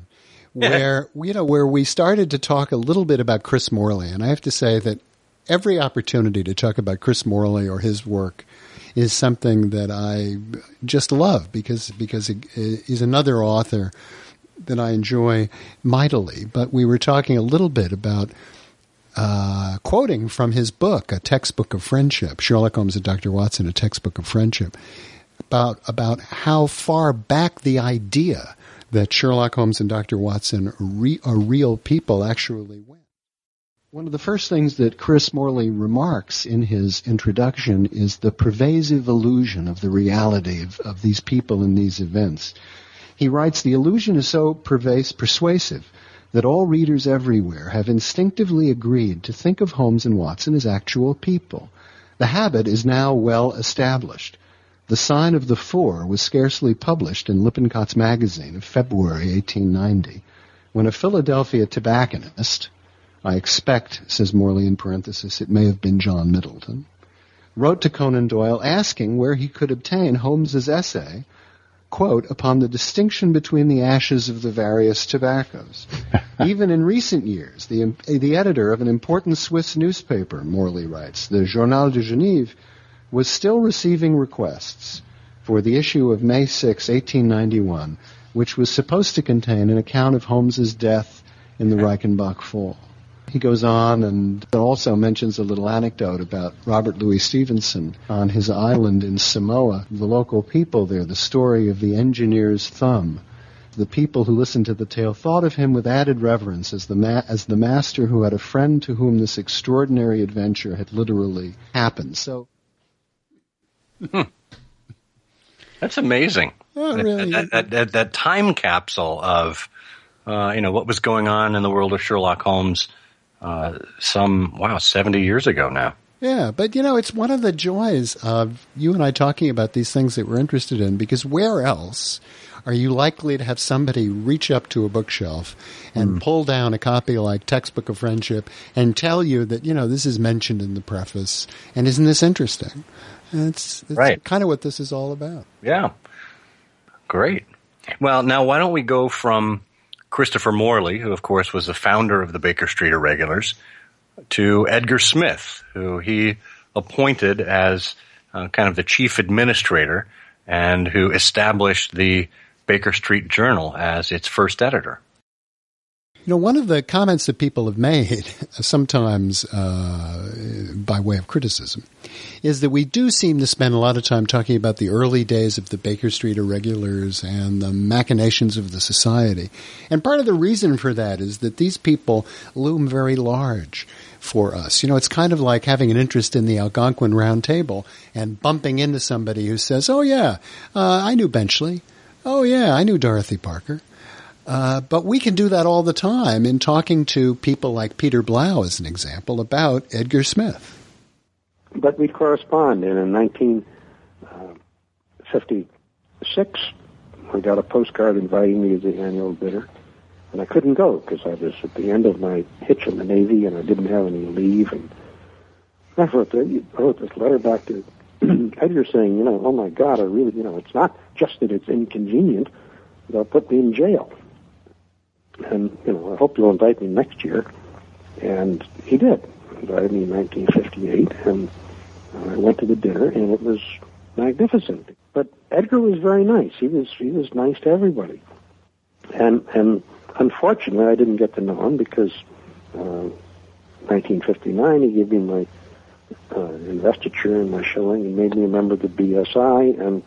Where we started to talk a little bit about Chris Morley. And I have to say that every opportunity to talk about Chris Morley or his work is something that I just love because he's another author that I enjoy mightily. But we were talking a little bit about quoting from his book, A Textbook of Friendship, Sherlock Holmes and Dr. Watson, A Textbook of Friendship, about how far back the idea that Sherlock Holmes and Dr. Watson are real people actually went. One of the first things that Chris Morley remarks in his introduction is the pervasive illusion of the reality of these people and these events. He writes, the illusion is so persuasive that all readers everywhere have instinctively agreed to think of Holmes and Watson as actual people. The habit is now well established. The Sign of the Four was scarcely published in Lippincott's magazine of February 1890, when a Philadelphia tobacconist, I expect, says Morley in parenthesis, it may have been John Middleton, wrote to Conan Doyle asking where he could obtain Holmes's essay, quote, upon the distinction between the ashes of the various tobaccos. Even in recent years, the editor of an important Swiss newspaper, Morley writes, the Journal de Genève, was still receiving requests for the issue of May 6, 1891, which was supposed to contain an account of Holmes's death in the Reichenbach Fall. He goes on and also mentions a little anecdote about Robert Louis Stevenson on his island in Samoa. The local people there, the story of the engineer's thumb. The people who listened to the tale thought of him with added reverence as the master who had a friend to whom this extraordinary adventure had literally happened. So, that's amazing. Oh, really? That time capsule of what was going on in the world of Sherlock Holmes 70 years ago now. Yeah, but it's one of the joys of you and I talking about these things that we're interested in, because where else are you likely to have somebody reach up to a bookshelf and pull down a copy like Textbook of Friendship and tell you that, this is mentioned in the preface, and isn't this interesting? That's right. Kind of what this is all about. Yeah. Great. Well, now why don't we go from Christopher Morley, who, of course, was the founder of the Baker Street Irregulars, to Edgar Smith, who he appointed as kind of the chief administrator and who established the Baker Street Journal as its first editor. One of the comments that people have made, sometimes by way of criticism, is that we do seem to spend a lot of time talking about the early days of the Baker Street Irregulars and the machinations of the society. And part of the reason for that is that these people loom very large for us. It's kind of like having an interest in the Algonquin Round Table and bumping into somebody who says, oh, yeah, I knew Benchley. Oh, yeah, I knew Dorothy Parker. But we can do that all the time in talking to people like Peter Blau, as an example, about Edgar Smith. But we correspond, and in 1956, we got a postcard inviting me as the annual bidder, and I couldn't go because I was at the end of my hitch in the Navy, and I didn't have any leave, and I wrote this letter back to Edgar saying, oh my God, I really, it's not just that it's inconvenient, they'll put me in jail. And, I hope you'll invite me next year. And he did. He invited me in 1958, and I went to the dinner, and it was magnificent. But Edgar was very nice. He was nice to everybody. And unfortunately, I didn't get to know him because 1959, he gave me my investiture and my shilling and made me a member of the BSI, and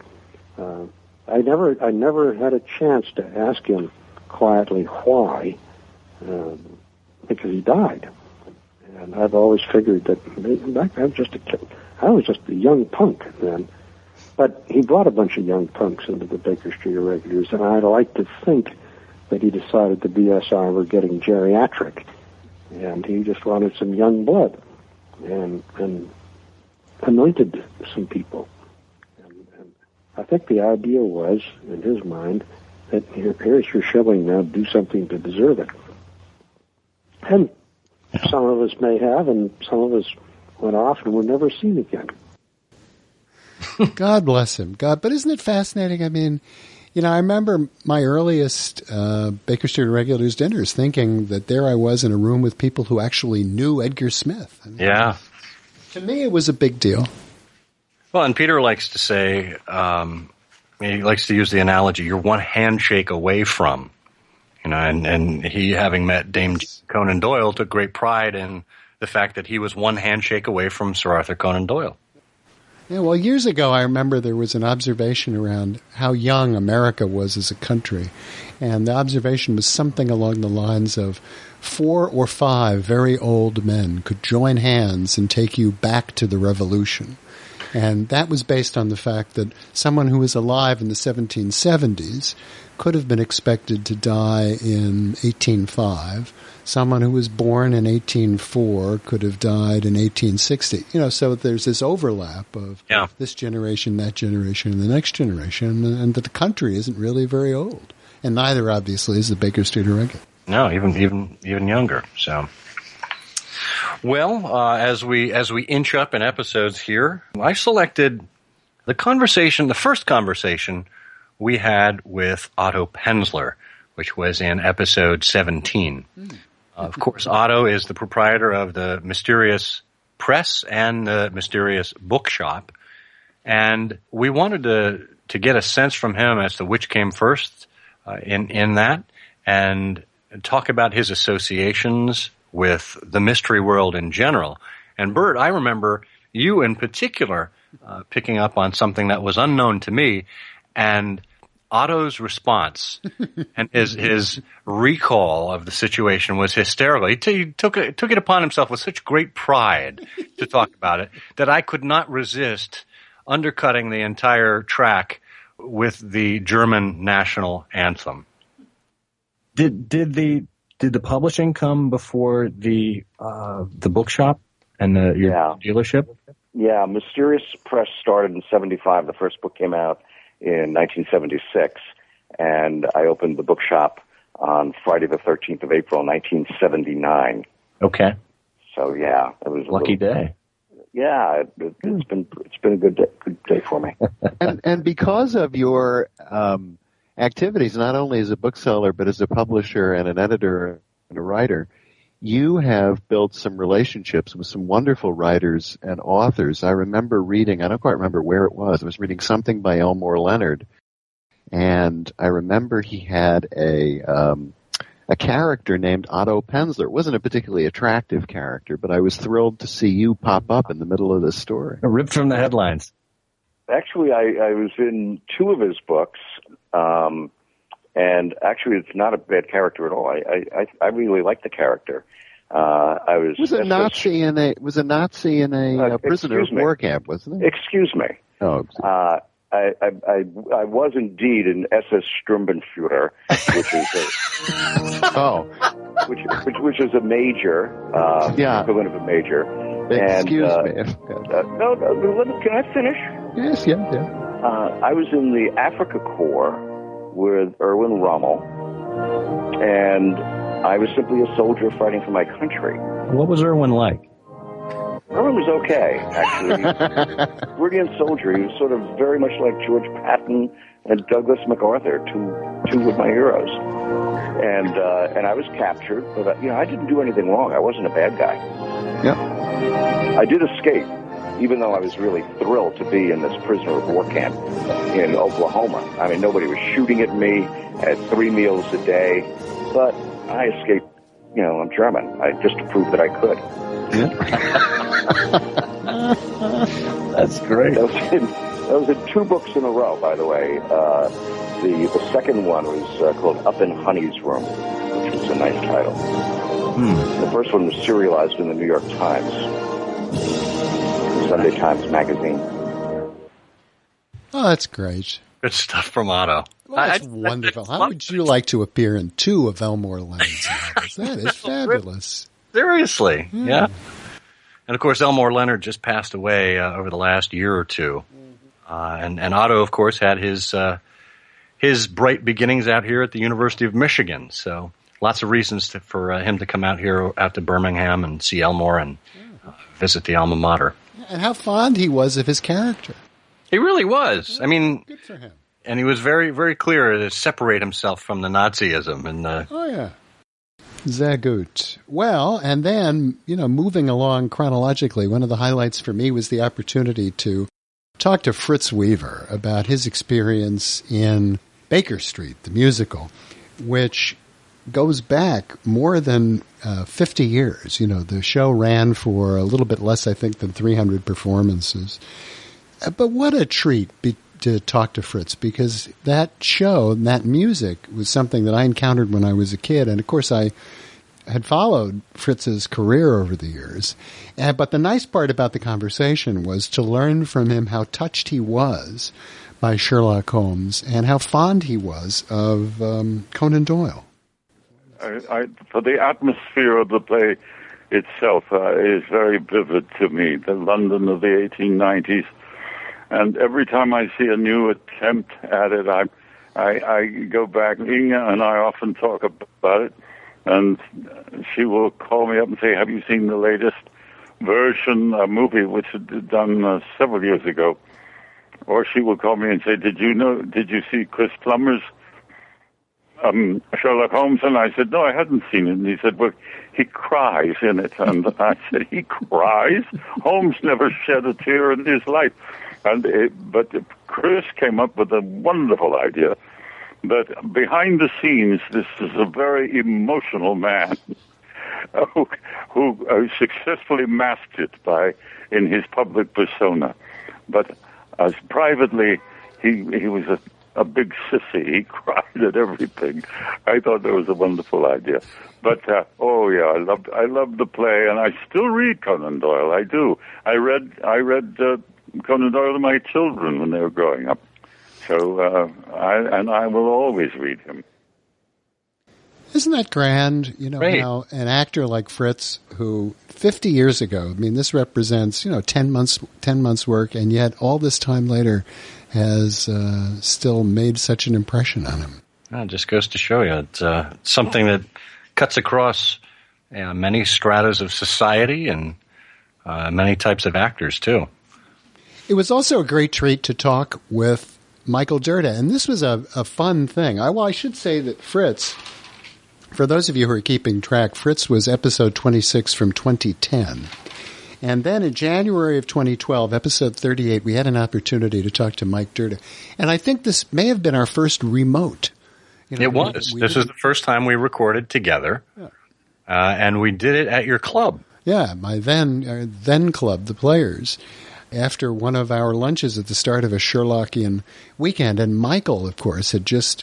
I never had a chance to ask him quietly why, because he died. And I've always figured that I was just a young punk then. But he brought a bunch of young punks into the Baker Street Irregulars, and I'd like to think that he decided the BSI were getting geriatric, and he just wanted some young blood, and anointed some people. And I think the idea was, in his mind, that here's your shilling, now do something to deserve it. And some of us may have, and some of us went off and were never seen again. God bless him. God, but isn't it fascinating? I mean, I remember my earliest Baker Street Irregulars dinners thinking that there I was in a room with people who actually knew Edgar Smith. I mean, yeah. To me, it was a big deal. Well, and Peter likes to say, he likes to use the analogy, you're one handshake away from, and he, having met Dame Conan Doyle, took great pride in the fact that he was one handshake away from Sir Arthur Conan Doyle. Yeah, well, years ago, I remember there was an observation around how young America was as a country, and the observation was something along the lines of 4 or 5 very old men could join hands and take you back to the Revolution. And that was based on the fact that someone who was alive in the 1770s could have been expected to die in 1805. Someone who was born in 1804 could have died in 1860. So there's this overlap of this generation, that generation, and the next generation, and that the country isn't really very old. And neither, obviously, is the Baker Street Irregular. No, even younger. So, well, as we inch up in episodes here, I selected the first conversation we had with Otto Penzler, which was in episode 17. Of course, Otto is the proprietor of the Mysterious Press and the Mysterious Bookshop, and we wanted to get a sense from him as to which came first in that, and talk about his associations with the mystery world in general. And Bert, I remember you in particular picking up on something that was unknown to me, and Otto's response and his recall of the situation was hysterical. He took it upon himself with such great pride to talk about it that I could not resist undercutting the entire track with the German national anthem. Did the publishing come before the bookshop and your dealership? Yeah, Mysterious Press started in 1975. The first book came out in 1976, and I opened the bookshop on Friday the 13th of April, 1979. Okay. So yeah, it was a lucky day. Yeah, it's been a good day for me. and because of your activities, not only as a bookseller but as a publisher and an editor and a writer, you have built some relationships with some wonderful writers and authors. I remember reading, I don't quite remember where it was, I was reading something by Elmore Leonard, and I remember he had a character named Otto Penzler. It wasn't a particularly attractive character, but I was thrilled to see you pop up in the middle of this story. Ripped from the headlines. Actually, I was in 2 of his books, and actually, it's not a bad character at all. I really like the character. Was a Nazi in a prisoner of war camp, wasn't he? Excuse me. Oh. I was indeed an SS Sturmbannführer, which is a major, equivalent of a major. Excuse me. No, can I finish? Yes, yeah. I was in the Africa Corps with Erwin Rommel, and I was simply a soldier fighting for my country. What was Erwin like? Erwin was okay, actually. Brilliant soldier. He was sort of very much like George Patton and Douglas MacArthur, two of my heroes. And I was captured, but I didn't do anything wrong. I wasn't a bad guy. Yeah. I did escape, even though I was really thrilled to be in this prisoner of war camp in Oklahoma. I mean, nobody was shooting at me. I had 3 meals a day, but I escaped. I'm German. Just to prove that I could. That's great. That was in 2 books in a row, by the way. The second one was called Up in Honey's Room, which was a nice title. The first one was serialized in the New York Times, the Sunday Times Magazine. Oh, that's great. Good stuff from Otto. Well, that's wonderful. How would you like to appear in 2 of Elmore Leonard's novels? That is fabulous. Seriously, yeah. And, of course, Elmore Leonard just passed away over the last year or 2. And Otto, of course, had his bright beginnings out here at the University of Michigan. So lots of reasons for him to come out to Birmingham and see Elmore and visit the alma mater. And how fond he was of his character. He really was. I mean, good for him. And he was very, very clear to separate himself from the Nazism. And oh, yeah. Sehr gut. Well, and then, moving along chronologically, one of the highlights for me was the opportunity to talk to Fritz Weaver about his experience in Baker Street, the musical, which goes back more than 50 years. The show ran for a little bit less, I think, than 300 performances. But what a treat to talk to Fritz, because that show, that music, was something that I encountered when I was a kid. And, of course, I had followed Fritz's career over the years. But the nice part about the conversation was to learn from him how touched he was by Sherlock Holmes and how fond he was of Conan Doyle. For the atmosphere of the play itself is very vivid to me, the London of the 1890s. And every time I see a new attempt at it, I go back. Inge and I often talk about it, and she will call me up and say, "Have you seen the latest version, a movie which was done several years ago?" Or she will call me and say, "Did you see Chris Plummer's Sherlock Holmes?" And I said, "No, I hadn't seen it." And he said, "Well, he cries in it." And I said, "He cries? Holmes never shed a tear in his life." But Chris came up with a wonderful idea that behind the scenes, this is a very emotional man who successfully masked it in his public persona. But as privately, he was a big sissy. He cried at everything. I thought that was a wonderful idea. But I loved the play, and I still read Conan Doyle. I do. I read Conan Doyle to my children when they were growing up. So I will always read him. Isn't that grand? Right. How an actor like Fritz, who 50 years ago, this represents 10 months work, and yet all this time later has still made such an impression on him. It just goes to show you it's something that cuts across many stratas of society and many types of actors too. It was also a great treat to talk with Michael Dirda, and this was a fun thing. I should say that Fritz, for those of you who are keeping track, Fritz was episode 26 from 2010. And then in January of 2012, episode 38, we had an opportunity to talk to Mike Dirda. And I think this may have been our first remote. It was. This is the first time we recorded together, and we did it at your club. Yeah, my then club, the Players, after one of our lunches at the start of a Sherlockian weekend. And Michael, of course, had just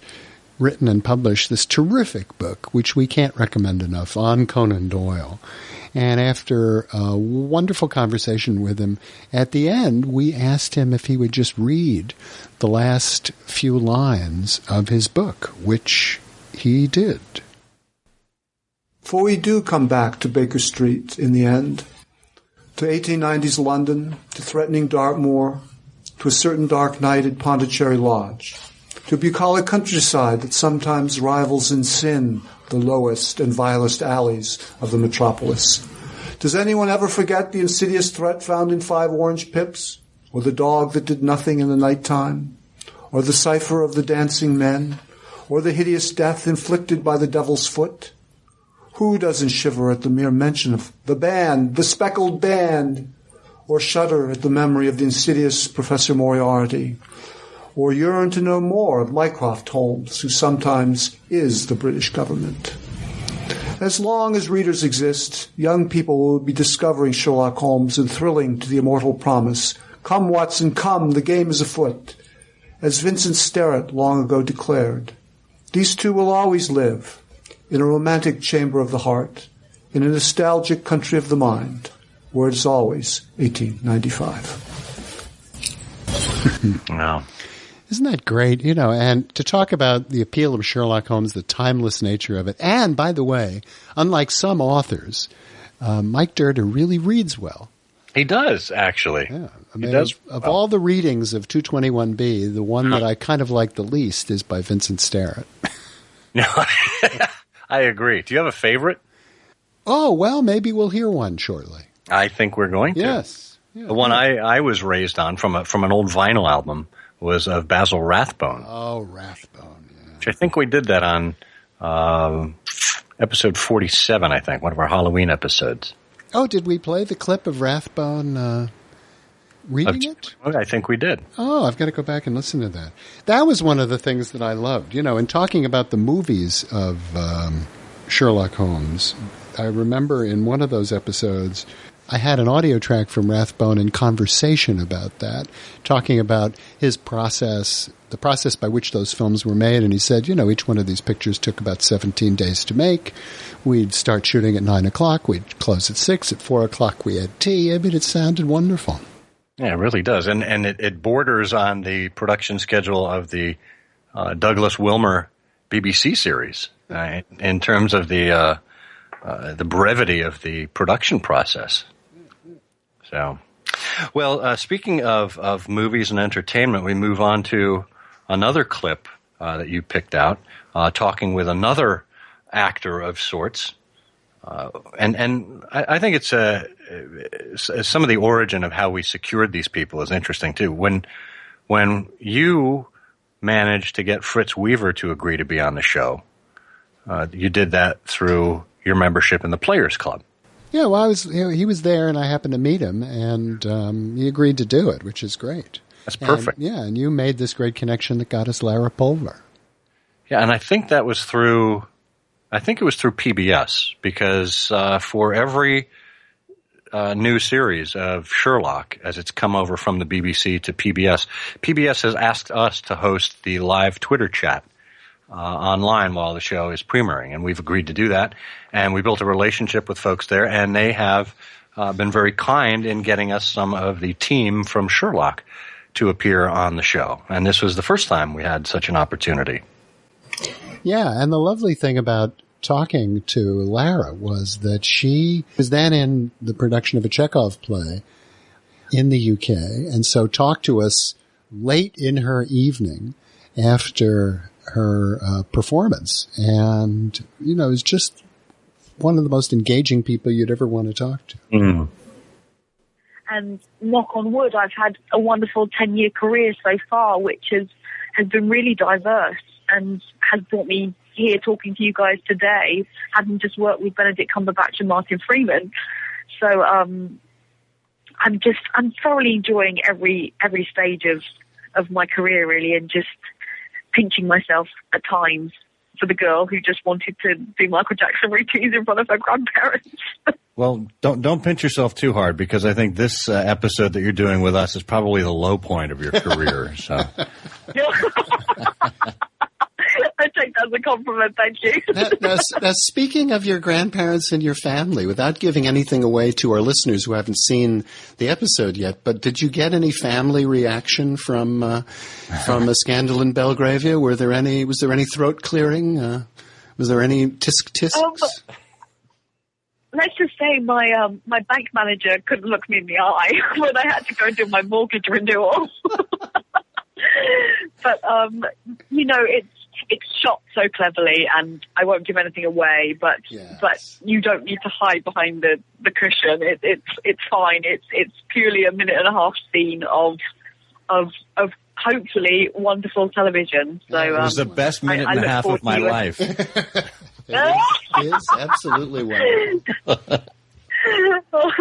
written and published this terrific book, which we can't recommend enough, on Conan Doyle. And after a wonderful conversation with him, at the end, we asked him if he would just read the last few lines of his book, which he did. For we do come back to Baker Street in the end, to 1890s London, to threatening Dartmoor, to a certain dark night at Pondicherry Lodge, to bucolic countryside that sometimes rivals in sin the lowest and vilest alleys of the metropolis. Does anyone ever forget the insidious threat found in 5 orange pips? Or the dog that did nothing in the night time? Or the cipher of the dancing men? Or the hideous death inflicted by the devil's foot? Who doesn't shiver at the mere mention of the band, the speckled band? Or shudder at the memory of the insidious Professor Moriarty? Or yearn to know more of Mycroft Holmes, who sometimes is the British government? As long as readers exist, young people will be discovering Sherlock Holmes and thrilling to the immortal promise, "Come, Watson, come, the game is afoot." As Vincent Sterrett long ago declared, these two will always live in a romantic chamber of the heart, in a nostalgic country of the mind, where it is always 1895. Wow. Isn't that great? And to talk about the appeal of Sherlock Holmes, the timeless nature of it. And, by the way, unlike some authors, Mike Dirda really reads well. He does, actually. Yeah. He does. Of all the readings of 221B, the one that I kind of like the least is by Vincent Sterrett. No, I agree. Do you have a favorite? Oh, well, maybe we'll hear one shortly. I think we're going to. Yes. Yeah, the one I was raised on from an old vinyl album was of Basil Rathbone. Oh, Rathbone. Yeah. Which I think we did that on episode 47, I think, one of our Halloween episodes. Oh, did we play the clip of Rathbone reading it? I think we did. Oh, I've got to go back and listen to that. That was one of the things that I loved. In talking about the movies of Sherlock Holmes, I remember in one of those episodes, I had an audio track from Rathbone in conversation about that, talking about his process, the process by which those films were made. And he said, each one of these pictures took about 17 days to make. We'd start shooting at 9 o'clock. We'd close at 6. At 4 o'clock, we had tea. I mean, it sounded wonderful. Yeah, it really does. And it borders on the production schedule of the Douglas Wilmer BBC series in terms of the brevity of the production process. So, well, speaking of movies and entertainment, we move on to another clip that you picked out, talking with another actor of sorts. And I think it's some of the origin of how we secured these people is interesting too. When you managed to get Fritz Weaver to agree to be on the show, you did that through your membership in the Players Club. Yeah, well, he was there, and I happened to meet him, and he agreed to do it, which is great. That's perfect. And you made this great connection that got us Lara Pulver. Yeah, and I think that was through PBS, because for every new series of Sherlock, as it's come over from the BBC to PBS has asked us to host the live Twitter chat online while the show is premiering, and we've agreed to do that. And we built a relationship with folks there, and they have been very kind in getting us some of the team from Sherlock to appear on the show. And this was the first time we had such an opportunity. Yeah, and the lovely thing about talking to Lara was that she was then in the production of a Chekhov play in the UK, and so talked to us late in her evening after her performance. And, it was just one of the most engaging people you'd ever want to talk to. Mm. And knock on wood, I've had a wonderful 10-year career so far, which has been really diverse and has brought me here talking to you guys today, having just worked with Benedict Cumberbatch and Martin Freeman. So I'm thoroughly enjoying every stage of my career, really, and just pinching myself at times for the girl who just wanted to do Michael Jackson routines in front of her grandparents. Well, don't pinch yourself too hard, because I think this episode that you're doing with us is probably the low point of your career. So. I take that as a compliment, thank you. Now, speaking of your grandparents and your family, without giving anything away to our listeners who haven't seen the episode yet, but did you get any family reaction from A Scandal in Belgravia? Was there any throat clearing? Was there any tisk-tisks? Let's just say my bank manager couldn't look me in the eye when I had to go do my mortgage renewal. But, it's shot so cleverly, and I won't give anything away, but you don't need to hide behind the cushion. It's fine. It's purely a 1.5-minute scene of hopefully wonderful television. So it was the best 1.5 of my life. It is absolutely wonderful. Oh,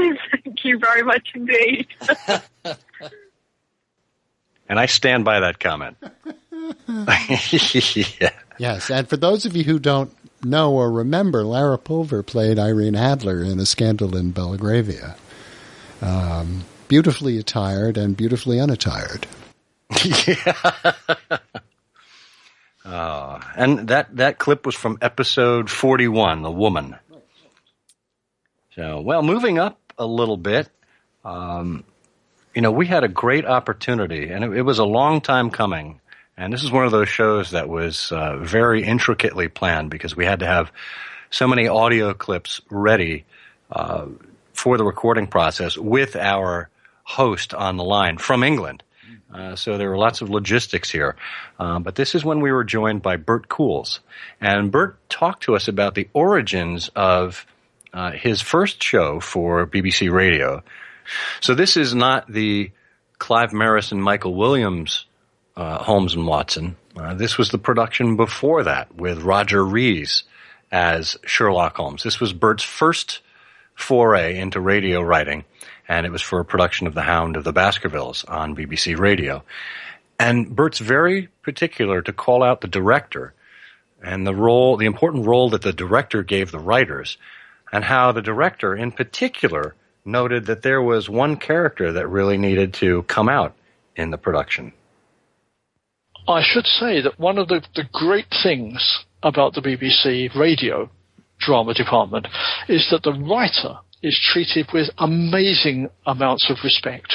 thank you very much indeed. And I stand by that comment. Yeah. Yes, and for those of you who don't know or remember, Lara Pulver played Irene Adler in A Scandal in Belgravia. Beautifully attired and beautifully unattired. Yeah. And that clip was from episode 41, The Woman. So, well, moving up a little bit, we had a great opportunity, and it was a long time coming. And this is one of those shows that was very intricately planned, because we had to have so many audio clips ready for the recording process with our host on the line from England. So there were lots of logistics here. But this is when we were joined by Bert Coules. And Bert talked to us about the origins of his first show for BBC Radio. So this is not the Clive Merris and Michael Williams Holmes and Watson. This was the production before that, with Roger Rees as Sherlock Holmes. This was Bert's first foray into radio writing, and it was for a production of The Hound of the Baskervilles on BBC Radio. And Bert's very particular to call out the director and the important role that the director gave the writers, and how the director in particular noted that there was one character that really needed to come out in the production. I should say that one of the great things about the BBC radio drama department is that the writer is treated with amazing amounts of respect.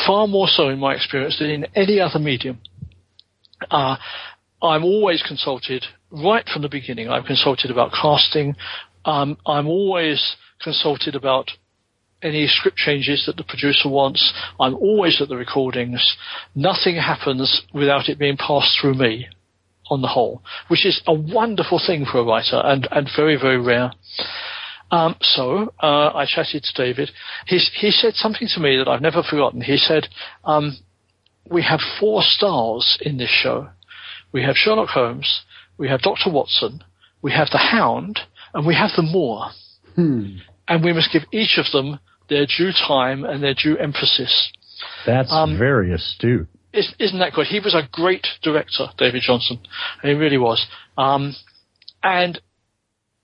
Far more so in my experience than in any other medium. I'm always consulted, right from the beginning. I'm consulted about casting. I'm always consulted about any script changes that the producer wants. I'm always at the recordings. Nothing happens without it being passed through me on the whole, which is a wonderful thing for a writer and very, very rare. So I chatted to David. He said something to me that I've never forgotten. He said, we have 4 stars in this show. We have Sherlock Holmes, we have Dr. Watson, we have the Hound, and we have the Moor. And we must give each of them their due time and their due emphasis. That's very astute. Isn't that good? He was a great director, David Johnson. He really was. And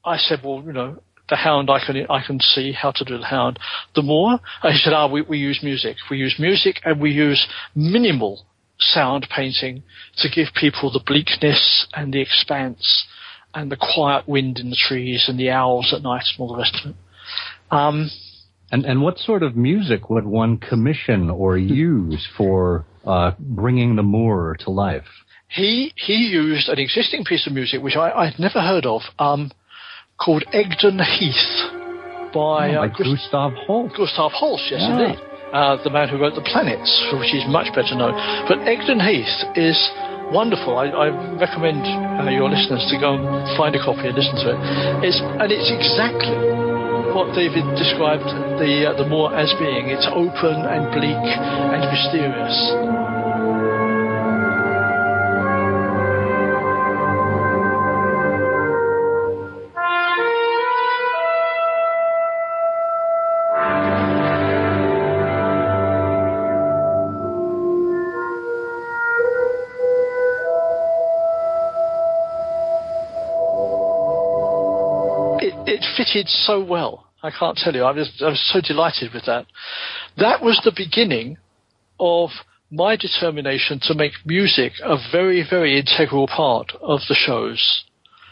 I said, well, the Hound, I can see how to do the Hound. The Moor, he said, we use music. We use music and we use minimal sound painting to give people the bleakness and the expanse and the quiet wind in the trees and the owls at night and all the rest of it. And what sort of music would one commission or use for bringing the Moor to life? He used an existing piece of music which I'd never heard of, called Egdon Heath by Gustav Holst. Gustav Holst, yes, indeed. The man who wrote The Planets, for which he's much better known. But Egdon Heath is wonderful. I recommend your listeners to go and find a copy and listen to it. It's exactly what David described the Moor as being. It's open and bleak and mysterious. It fitted so well. I can't tell you. I was so delighted with that. That was the beginning of my determination to make music a very, very integral part of the shows.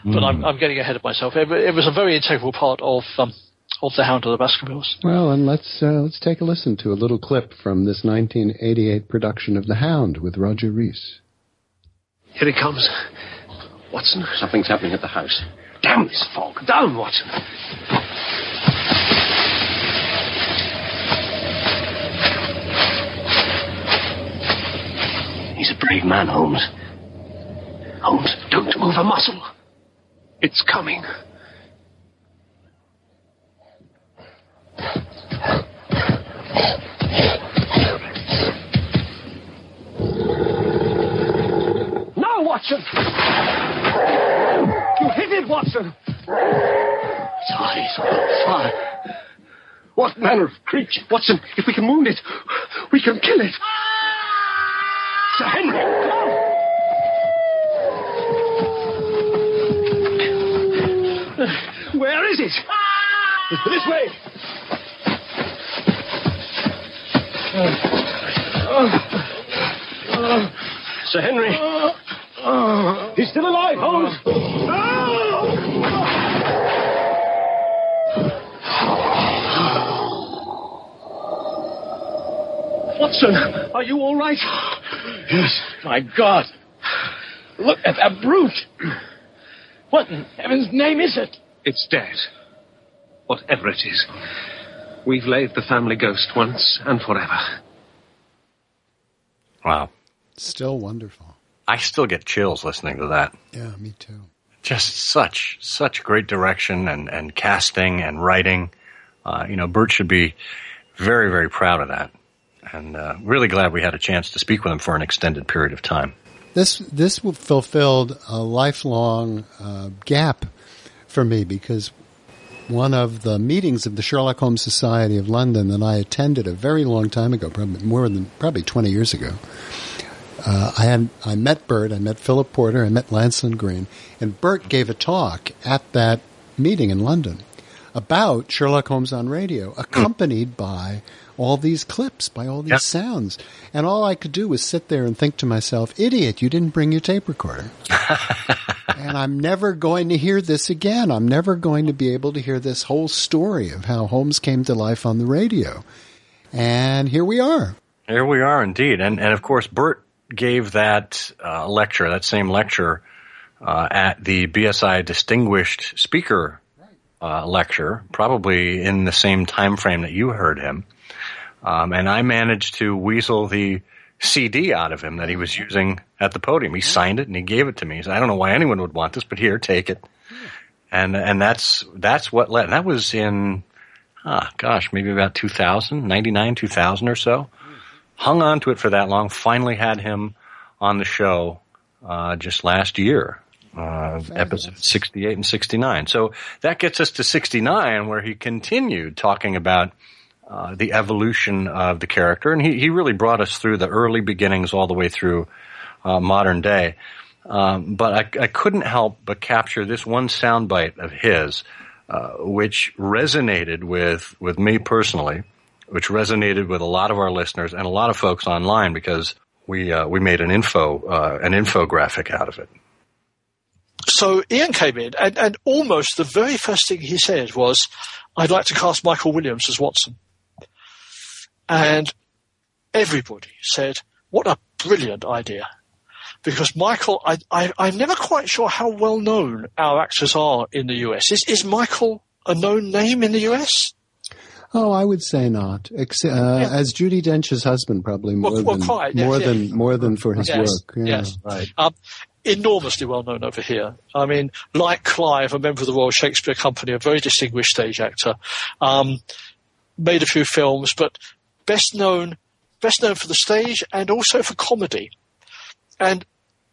But I'm getting ahead of myself. It was a very integral part of The Hound of the Baskervilles. Well, and let's take a listen to a little clip from this 1988 production of The Hound with Roger Rees. Here he comes. Watson, something's happening at the house. Damn this fog. Down, Watson. He's a brave man, Holmes. Holmes, don't move a muscle. It's coming. Now, Watson! You hit it, Watson! Its eyes are on fire. What manner of creature? Watson, if we can wound it, we can kill it. Sir Henry, come on! Where is it? This way! Sir Henry! He's still alive, Holmes! Watson, are you all right? Yes, my God. Look at that brute. What in heaven's name is it? It's dead. Whatever it is. We've laid the family ghost once and forever. Wow. Still wonderful. I still get chills listening to that. Yeah, me too. Just such great direction and casting and writing. Bert should be very, very proud of that. And really glad we had a chance to speak with him for an extended period of time. This fulfilled a lifelong gap for me because one of the meetings of the Sherlock Holmes Society of London that I attended a very long time ago, probably 20 years ago, I met Bert, I met Philip Porter, I met Lancelyn Green, and Bert gave a talk at that meeting in London about Sherlock Holmes on radio, accompanied by all these clips, by all these sounds. And all I could do was sit there and think to myself, idiot, you didn't bring your tape recorder. And I'm never going to hear this again. I'm never going to be able to hear this whole story of how Holmes came to life on the radio. And here we are. Here we are indeed. And of course, Bert gave that lecture, that same lecture, at the BSI Distinguished Speaker lecture, probably in the same time frame that you heard him. And I managed to weasel the CD out of him that he was using at the podium. He signed it and he gave it to me. He said, I don't know why anyone would want this, but here, take it. And that's what led. And that was in, maybe about 2000, 99, 2000 or so. Hung on to it for that long. Finally had him on the show just last year, episode 68 and 69. So that gets us to 69, where he continued talking about the evolution of the character, and he really brought us through the early beginnings all the way through modern day. But I couldn't help but capture this one soundbite of his, which resonated with me personally, which resonated with a lot of our listeners and a lot of folks online, because we made an infographic out of it. So Ian came in, and almost the very first thing he said was, I'd like to cast Michael Williams as Watson. And everybody said, what a brilliant idea. Because Michael, I'm never quite sure how well known our actors are in the US. Is Michael a known name in the US? Oh, I would say not. As Judi Dench's husband, probably more than for his work. Yeah. Yes, right. Enormously well known over here. I mean, like Clive, a member of the Royal Shakespeare Company, a very distinguished stage actor, made a few films, but best known for the stage and also for comedy. And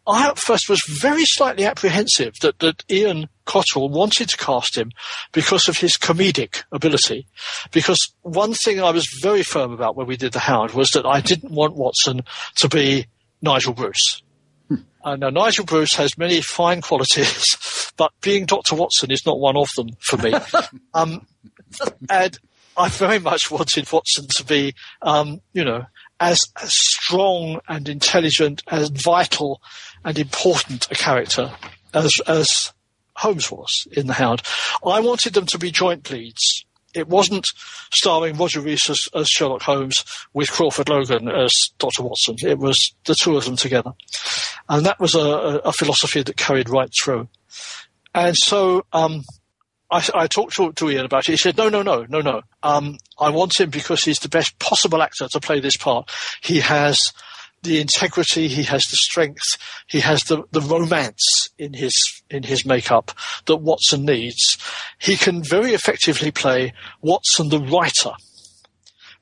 I at first was very slightly apprehensive that Ian Cottrell wanted to cast him because of his comedic ability. Because one thing I was very firm about when we did The Hound was that I didn't want Watson to be Nigel Bruce. Now, Nigel Bruce has many fine qualities, but being Dr. Watson is not one of them for me. And I very much wanted Watson to be, as strong and intelligent, as vital and important a character as Holmes was in The Hound. I wanted them to be joint leads. It wasn't starring Roger Rees as Sherlock Holmes with Crawford Logan as Dr. Watson. It was the two of them together. And that was a philosophy that carried right through. And so I talked to Ian about it. He said, no. I want him because he's the best possible actor to play this part. He has the integrity, he has the strength, he has the romance in his makeup that Watson needs. He can very effectively play Watson the writer,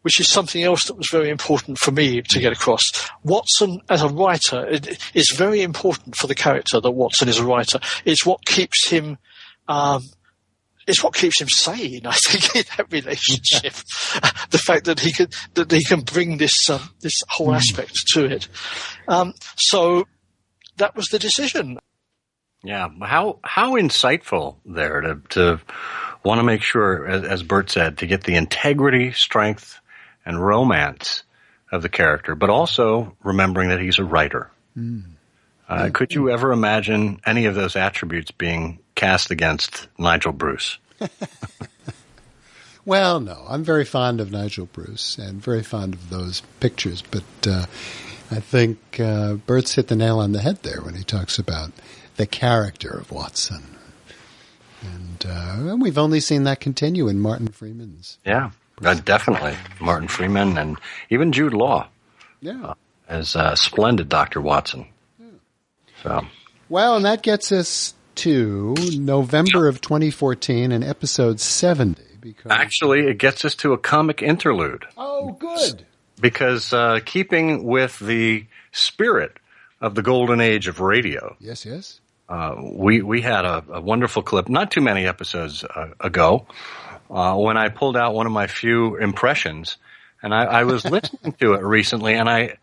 which is something else that was very important for me to get across. Watson as a writer is very important for the character that Watson is a writer. It's what keeps him sane, I think, in that relationship. The fact that he can bring this whole aspect to it. So that was the decision. Yeah, how insightful there to want to make sure, as Bert said, to get the integrity, strength, and romance of the character, but also remembering that he's a writer. Could you ever imagine any of those attributes being cast against Nigel Bruce? Well, no. I'm very fond of Nigel Bruce and very fond of those pictures, but I think Bert's hit the nail on the head there when he talks about the character of Watson. And we've only seen that continue in Martin Freeman's. Yeah, definitely. Martin Freeman and even Jude Law. Yeah. As splendid Dr. Watson. So. Well, and that gets us to November of 2014 and episode 70. Because actually, it gets us to a comic interlude. Oh, good. Because keeping with the spirit of the golden age of radio. Yes. we had a wonderful clip not too many episodes ago when I pulled out one of my few impressions, and I was listening to it recently, and I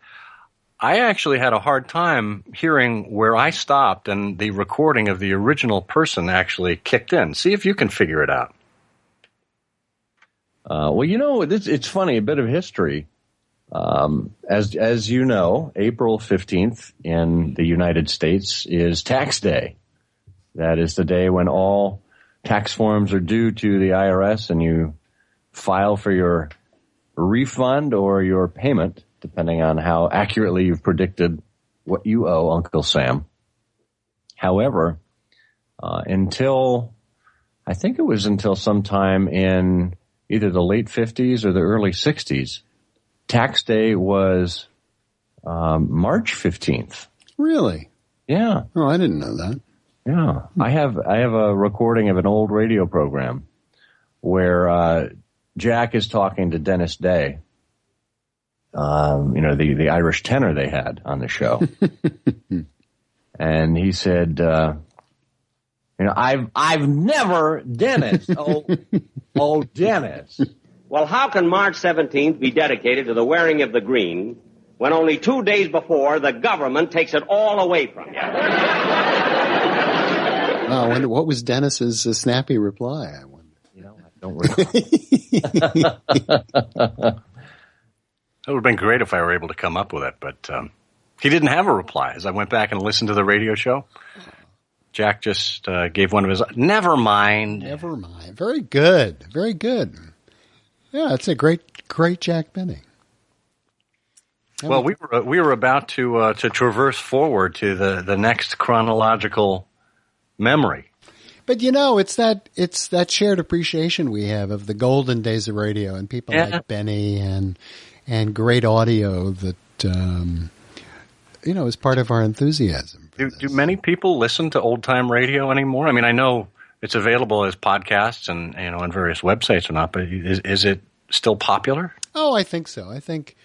actually had a hard time hearing where I stopped and the recording of the original person actually kicked in. See if you can figure it out. Well, it's funny, a bit of history. As you know, April 15th in the United States is tax day. That is the day when all tax forms are due to the IRS and you file for your refund or your payment, depending on how accurately you've predicted what you owe Uncle Sam. However, until sometime in either the late 50s or the early 60s, tax day was March 15th. Really? Yeah. Oh, I didn't know that. Yeah. I have a recording of an old radio program where Jack is talking to Dennis Day. The Irish tenor they had on the show. And he said, I've never, Dennis. Oh, Dennis. Well, how can March 17th be dedicated to the wearing of the green when only 2 days before the government takes it all away from you? I wonder what was Dennis's snappy reply. I wonder. I don't recall. It would have been great if I were able to come up with it, but he didn't have a reply. As I went back and listened to the radio show, Jack just gave one of his, never mind. Never mind. Very good. Very good. Yeah, it's a great Jack Benny. Well, we were about to traverse forward to the next chronological memory. But it's that shared appreciation we have of the golden days of radio and people like Benny and great audio that is part of our enthusiasm. Do many people listen to old time radio anymore? I mean, I know it's available as podcasts and on various websites or not, but is it still popular? Oh, I think so. I think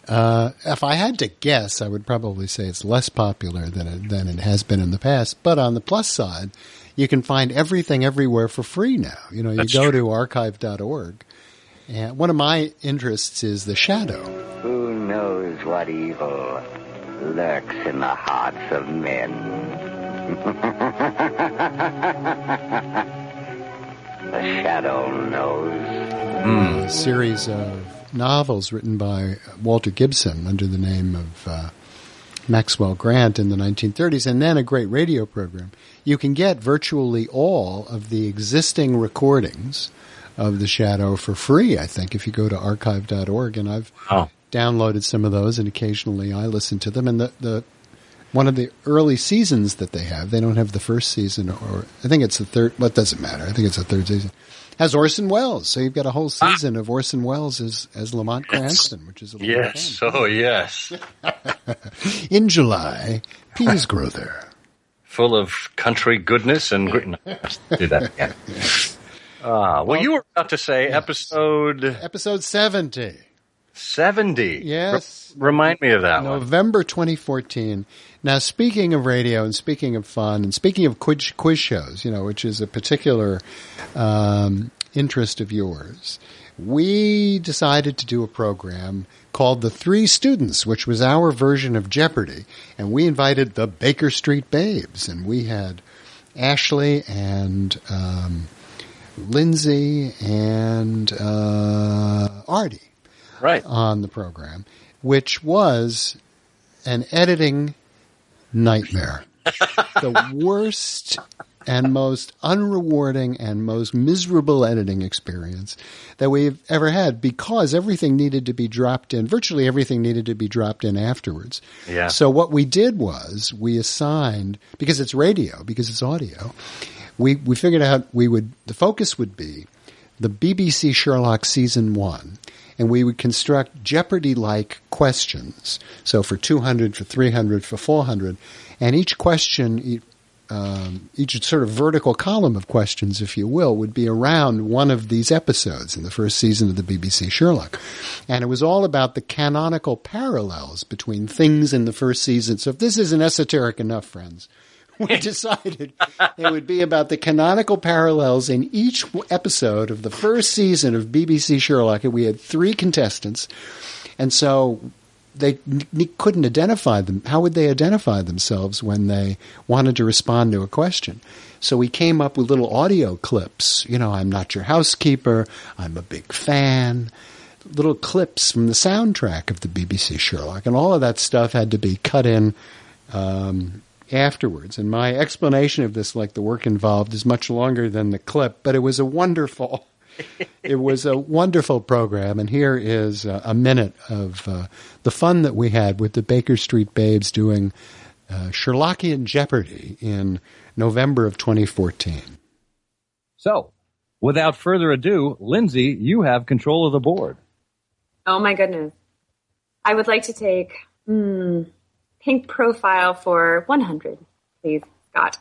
if I had to guess, I would probably say it's less popular than it has been in the past. But on the plus side, you can find everything everywhere for free now. You go to archive.org. And one of my interests is the shadow. Who knows what evil lurks in the hearts of men? The shadow knows. A series of novels written by Walter Gibson under the name of Maxwell Grant in the 1930s, and then a great radio program. You can get virtually all of the existing recordings of The Shadow for free, I think, if you go to archive.org. And I've downloaded some of those, and occasionally I listen to them. And the one of the early seasons that they have, they don't have the first season, or I think it's the third, but it doesn't matter. I think it's the third season. Has Orson Welles. So you've got a whole season of Orson Welles as Lamont Cranston, which is a lot of fun. Oh, yes. In July, peas grow there. Full of country goodness and let's do that again. Well, you were about to say episode 70. 70. Yes. Remind me of that one. November 2014. Now, speaking of radio and speaking of fun and speaking of quiz shows, which is a particular interest of yours, we decided to do a program called The Three Students, which was our version of Jeopardy. And we invited the Baker Street Babes. And we had Ashley and Lindsay and Artie on the program, which was an editing nightmare. The worst and most unrewarding and most miserable editing experience that we've ever had, because everything needed to be dropped in. Virtually everything needed to be dropped in afterwards. Yeah. So what we did was we assigned, because it's radio, because it's audio, we figured out the focus would be the BBC Sherlock Season 1, and we would construct Jeopardy-like questions. So for 200, for 300, for 400, and each question, each sort of vertical column of questions, if you will, would be around one of these episodes in the first season of the BBC Sherlock. And it was all about the canonical parallels between things in the first season. So if this isn't esoteric enough, friends, we decided it would be about the canonical parallels in each episode of the first season of BBC Sherlock. And we had 3 contestants, and so they couldn't identify them. How would they identify themselves when they wanted to respond to a question? So we came up with little audio clips. You know, I'm not your housekeeper. I'm a big fan. Little clips from the soundtrack of the BBC Sherlock. And all of that stuff had to be cut in afterwards. And my explanation of this, like the work involved, is much longer than the clip, but it was a wonderful program. And here is a minute of the fun that we had with the Baker Street Babes doing Sherlockian Jeopardy in November of 2014. So, without further ado, Lindsay, you have control of the board. Oh my goodness. I would like to take pink profile for 100, please, Scott.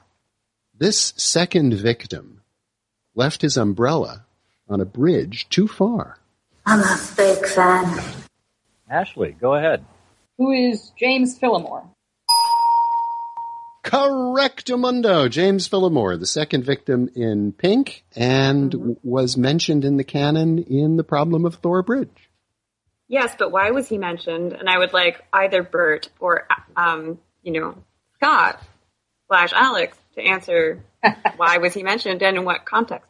This second victim left his umbrella on a bridge too far. I'm a big fan. Ashley, go ahead. Who is James Phillimore? Correctamundo. James Phillimore, the second victim in pink, and was mentioned in the canon in The Problem of Thor Bridge. Yes, but why was he mentioned? And I would like either Bert or, Scott / Alex to answer why was he mentioned and in what context.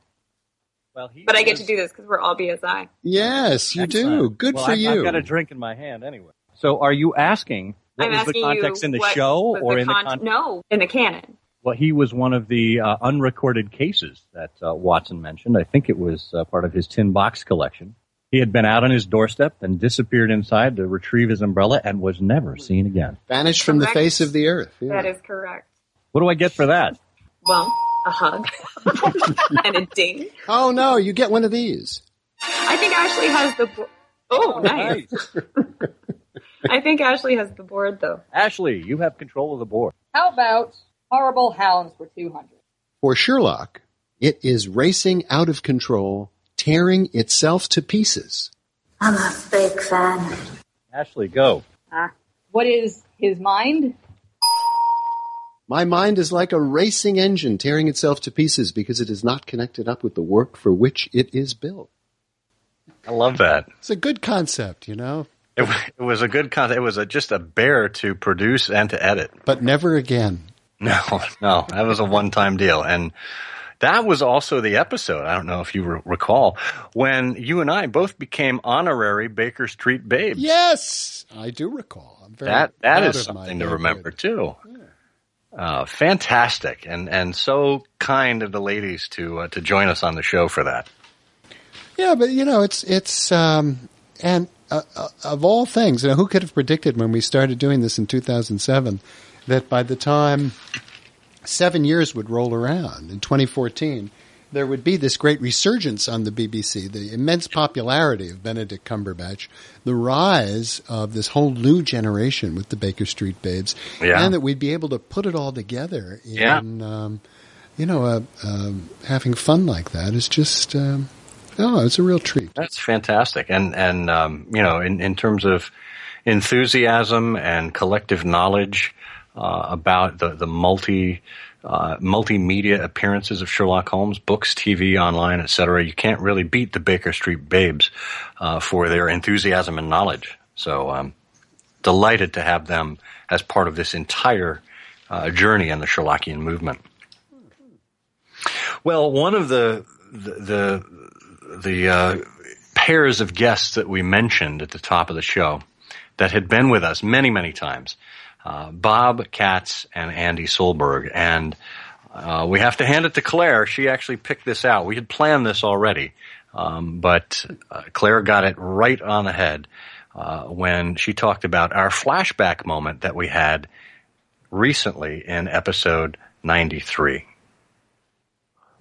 Well, but I get to do this because we're all BSI. Yes, you do. Good for you. I've got a drink in my hand anyway. So are you asking what was the context in the show or in the context? No, in the canon. Well, he was one of the unrecorded cases that Watson mentioned. I think it was part of his tin box collection. He had been out on his doorstep and disappeared inside to retrieve his umbrella and was never seen again. Vanished from the face of the earth. Yeah. That is correct. What do I get for that? Well, a hug and a ding. Oh, no, you get one of these. I think Ashley has the board. Oh, nice. I think Ashley has the board, though. Ashley, you have control of the board. How about Horrible Hounds for 200? For Sherlock, it is racing out of control, tearing itself to pieces. I'm a big fan. Ashley, go. What is his mind? My mind is like a racing engine tearing itself to pieces because it is not connected up with the work for which it is built. I love that. It's a good concept, you know. It was a good concept. It was just a bear to produce and to edit. But never again. No, that was a one-time deal. And that was also the episode, I don't know if you recall, when you and I both became honorary Baker Street Babes. Yes, I do recall. I'm very that is something to remember, too. Yeah. Fantastic. And so kind of the ladies to join us on the show for that. Yeah, but, it's and of all things, who could have predicted when we started doing this in 2007 that by the time 7 years would roll around in 2014, there would be this great resurgence on the BBC, the immense popularity of Benedict Cumberbatch, the rise of this whole new generation with the Baker Street Babes, and that we'd be able to put it all together in, having fun like that is just, it's a real treat. That's fantastic. And in terms of enthusiasm and collective knowledge about the multimedia appearances of Sherlock Holmes, books, TV, online, etc. You can't really beat the Baker Street Babes for their enthusiasm and knowledge. So delighted to have them as part of this entire journey in the Sherlockian movement. Well, one of the pairs of guests that we mentioned at the top of the show that had been with us many, many times, Bob Katz and Andy Solberg. And we have to hand it to Claire. She actually picked this out. We had planned this already, but Claire got it right on the head when she talked about our flashback moment that we had recently in episode 93.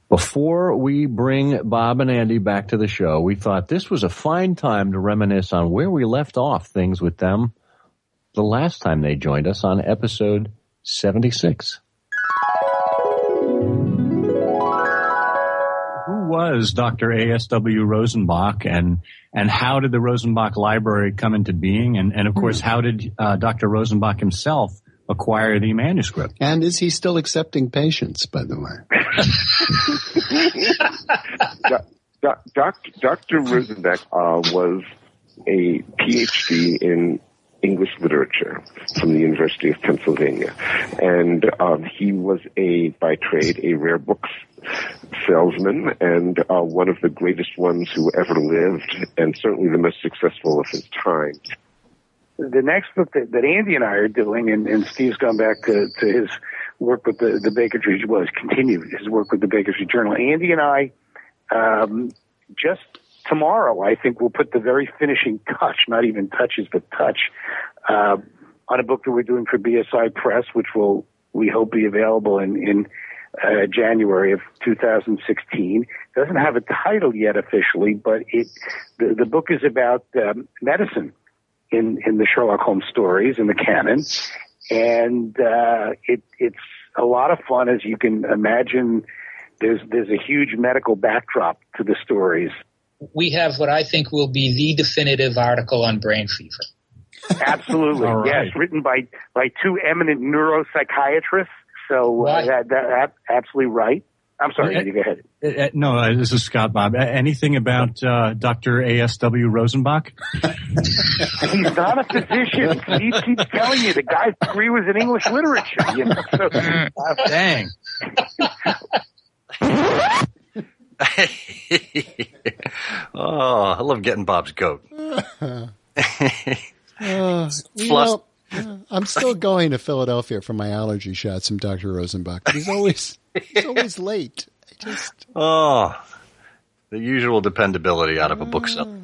Before we bring Bob and Andy back to the show, we thought this was a fine time to reminisce on where we left off things with them the last time they joined us on episode 76. Who was Dr. A.S.W. Rosenbach, and how did the Rosenbach Library come into being? And of course, how did Dr. Rosenbach himself acquire the manuscript. And is he still accepting patients, by the way? Dr. Rosenbeck was a PhD in English literature from the University of Pennsylvania. And he was by trade, a rare books salesman and one of the greatest ones who ever lived, and certainly the most successful of his time. The next book that Andy and I are doing, and Steve's gone back to his work with the Baker Street, continued his work with the Baker Street Journal. Andy and I, just tomorrow, I think we'll put the very finishing touch, not even touches, but touch, on a book that we're doing for BSI Press, which we hope be available in January of 2016. It doesn't have a title yet officially, but the book is about medicine in the Sherlock Holmes stories in the canon, and it's a lot of fun, as you can imagine. There's a huge medical backdrop to the stories. We have what I think will be the definitive article on brain fever. Absolutely, right. Yes, written by two eminent neuropsychiatrists. So that's absolutely right. I'm sorry, Andy, go ahead. No, this is Scott Bob. Anything about Dr. A.S.W. Rosenbach? He's not a physician. He keeps telling you the guy's degree was in English literature. You know? So, dang. Oh, I love getting Bob's goat. I'm still going to Philadelphia for my allergy shots from Dr. Rosenbach. He's always late. The usual dependability out of a bookseller.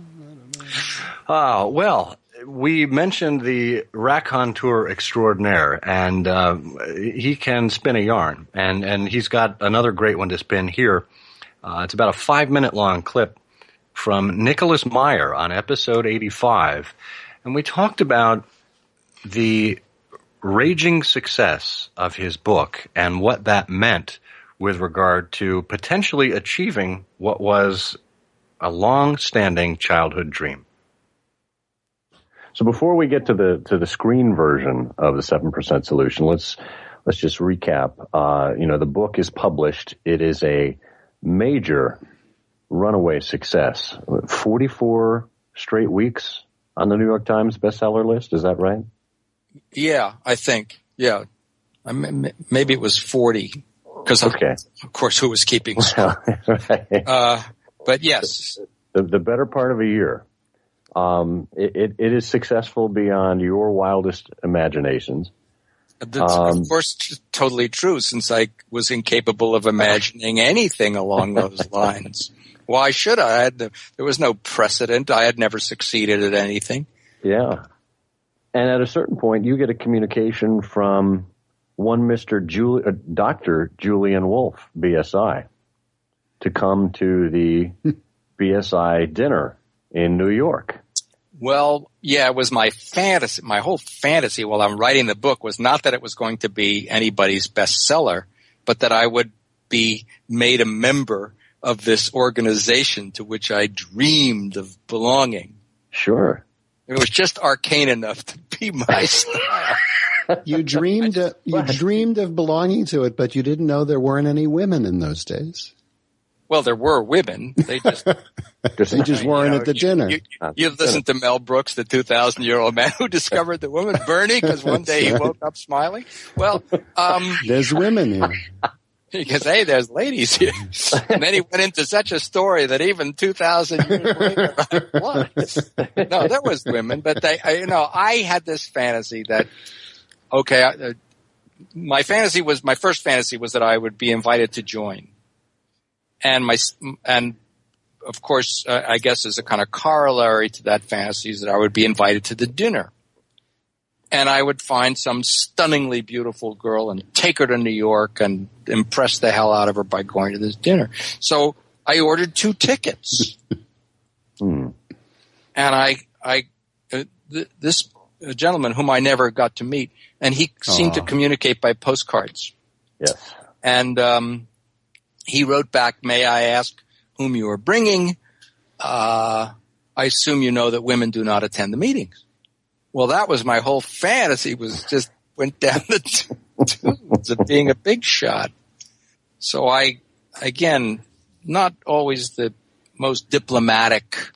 Well, we mentioned the raconteur extraordinaire, and he can spin a yarn, and he's got another great one to spin here. It's about a 5-minute long clip from Nicholas Meyer on episode 85, and we talked about the raging success of his book and what that meant with regard to potentially achieving what was a long-standing childhood dream. So before we get to the screen version of the 7% solution, let's just recap. The book is published. It is a major runaway success. 44 straight weeks on the New York Times bestseller list. Is that right? Yeah, I think. Yeah. Maybe it was 40. Because, of course, who was keeping score? Right. But yes. The better part of a year. It is successful beyond your wildest imaginations. That's, of course, totally true, since I was incapable of imagining anything along those lines. Why should I? There was no precedent. I had never succeeded at anything. Yeah. And at a certain point, you get a communication from one Dr. Julian Wolfe, BSI, to come to the BSI dinner in New York. Well, yeah, it was my fantasy. My whole fantasy while I'm writing the book was not that it was going to be anybody's bestseller, but that I would be made a member of this organization to which I dreamed of belonging. Sure. It was just arcane enough to be my style. You dreamed of belonging to it, but you didn't know there weren't any women in those days. Well, there were women. They just weren't at the dinner. You've listened to Mel Brooks, the 2,000-year-old man who discovered the woman, Bernie, because one day he woke up smiling. Well, there's women here. Because, hey, there's ladies here. And then he went into such a story that even 2,000 years later, what? No, there was women, but I had this fantasy that, my first fantasy was that I would be invited to join. And of course, I guess as a kind of corollary to that fantasy is that I would be invited to the dinner. And I would find some stunningly beautiful girl and take her to New York and impress the hell out of her by going to this dinner. So I ordered 2 tickets. And this gentleman whom I never got to meet, and he seemed to communicate by postcards. Yes. And he wrote back, "May I ask whom you are bringing? I assume you know that women do not attend the meetings." Well, that was my whole fantasy, was just went down the tubes of being a big shot. So I, again, not always the most diplomatic.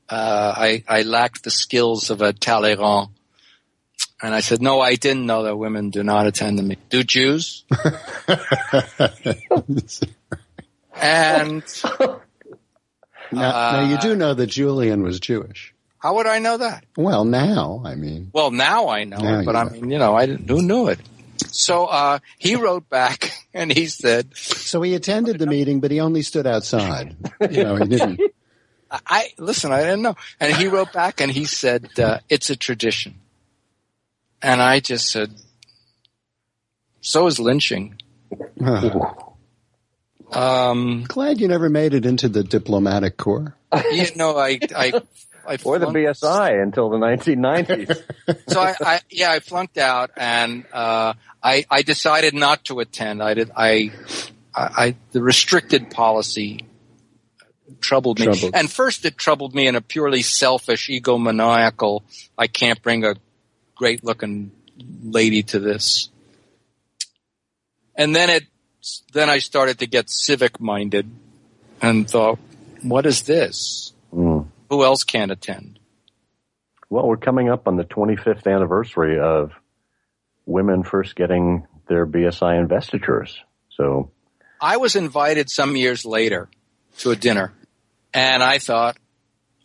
I lacked the skills of a Talleyrand. And I said, no, I didn't know that women do not attend the meeting. Do Jews? And now you do know that Julian was Jewish. How would I know that? Well, now, I mean. Well, now I know it, but I mean, who knew it? So he wrote back and he said. So he attended the meeting, but he only stood outside. He didn't. I didn't know. And he wrote back and he said, it's a tradition. And I just said, so is lynching. Glad you never made it into the diplomatic corps. I or the BSI until the 1990s. So I flunked out, and I decided not to attend. The restricted policy troubled me. And first it troubled me in a purely selfish, egomaniacal, I can't bring a great looking lady to this. And then I started to get civic minded and thought, what is this? Who else can't attend? Well, we're coming up on the 25th anniversary of women first getting their BSI investitures. So I was invited some years later to a dinner, and I thought,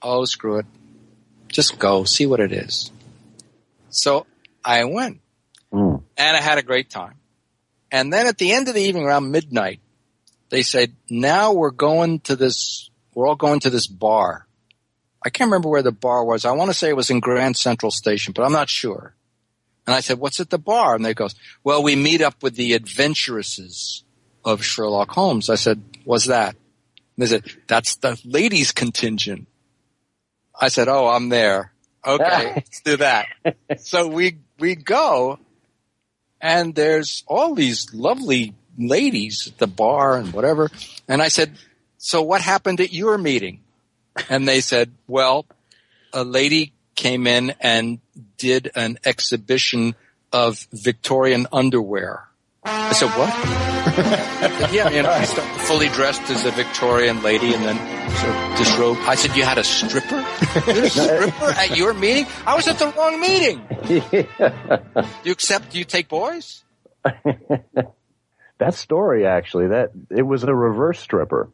oh, screw it. Just go, see what it is. So I went, and I had a great time. And then at the end of the evening, around midnight, they said, now we're all going to this bar. I can't remember where the bar was. I want to say it was in Grand Central Station, but I'm not sure. And I said, what's at the bar? And they goes, well, we meet up with the adventuresses of Sherlock Holmes. I said, what's that? And they said, that's the ladies contingent. I said, oh, I'm there. Okay, let's do that. So we go, and there's all these lovely ladies at the bar and whatever. And I said, so what happened at your meeting? And they said, well, a lady came in and did an exhibition of Victorian underwear. I said, what? I said, yeah, I started fully dressed as a Victorian lady and then sort of disrobed. I said, you had a stripper? You had a stripper at your meeting? I was at the wrong meeting. Do you take boys? That story, actually, it was a reverse stripper.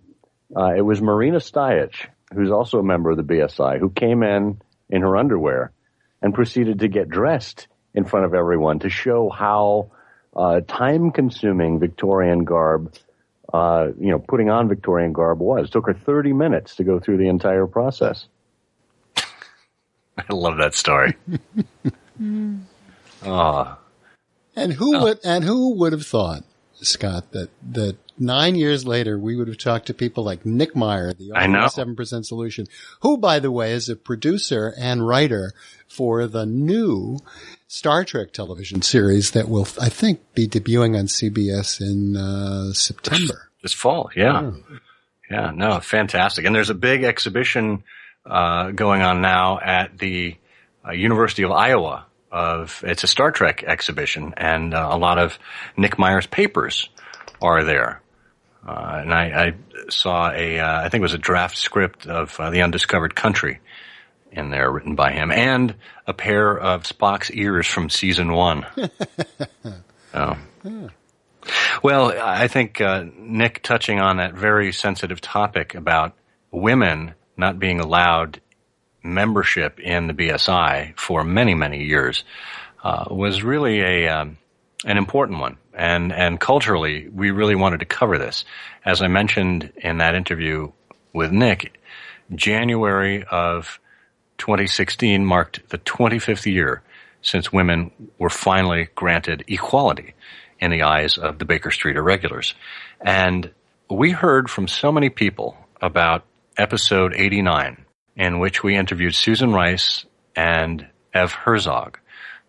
It was Marina Stayich, who's also a member of the BSI, who came in her underwear and proceeded to get dressed in front of everyone to show how time-consuming Victorian garb, putting on Victorian garb was. It took her 30 minutes to go through the entire process. I love that story. And who would have thought, Scott, that 9 years later we would have talked to people like Nick Meyer, the author of 7% Solution, who, by the way, is a producer and writer for the new Star Trek television series that will, I think, be debuting on CBS in September. This fall, yeah. Yeah, no, fantastic. And there's a big exhibition going on now at the University of Iowa. It's a Star Trek exhibition, and a lot of Nick Meyer's papers are there. And I saw I think it was a draft script of The Undiscovered Country in there written by him, and a pair of Spock's ears from season 1. Well, I think Nick touching on that very sensitive topic about women not being allowed membership in the BSI for many, many years was really an important one. And culturally, we really wanted to cover this. As I mentioned in that interview with Nick, January of 2016 marked the 25th year since women were finally granted equality in the eyes of the Baker Street Irregulars. And we heard from so many people about episode 89, in which we interviewed Susan Rice and Ev Herzog,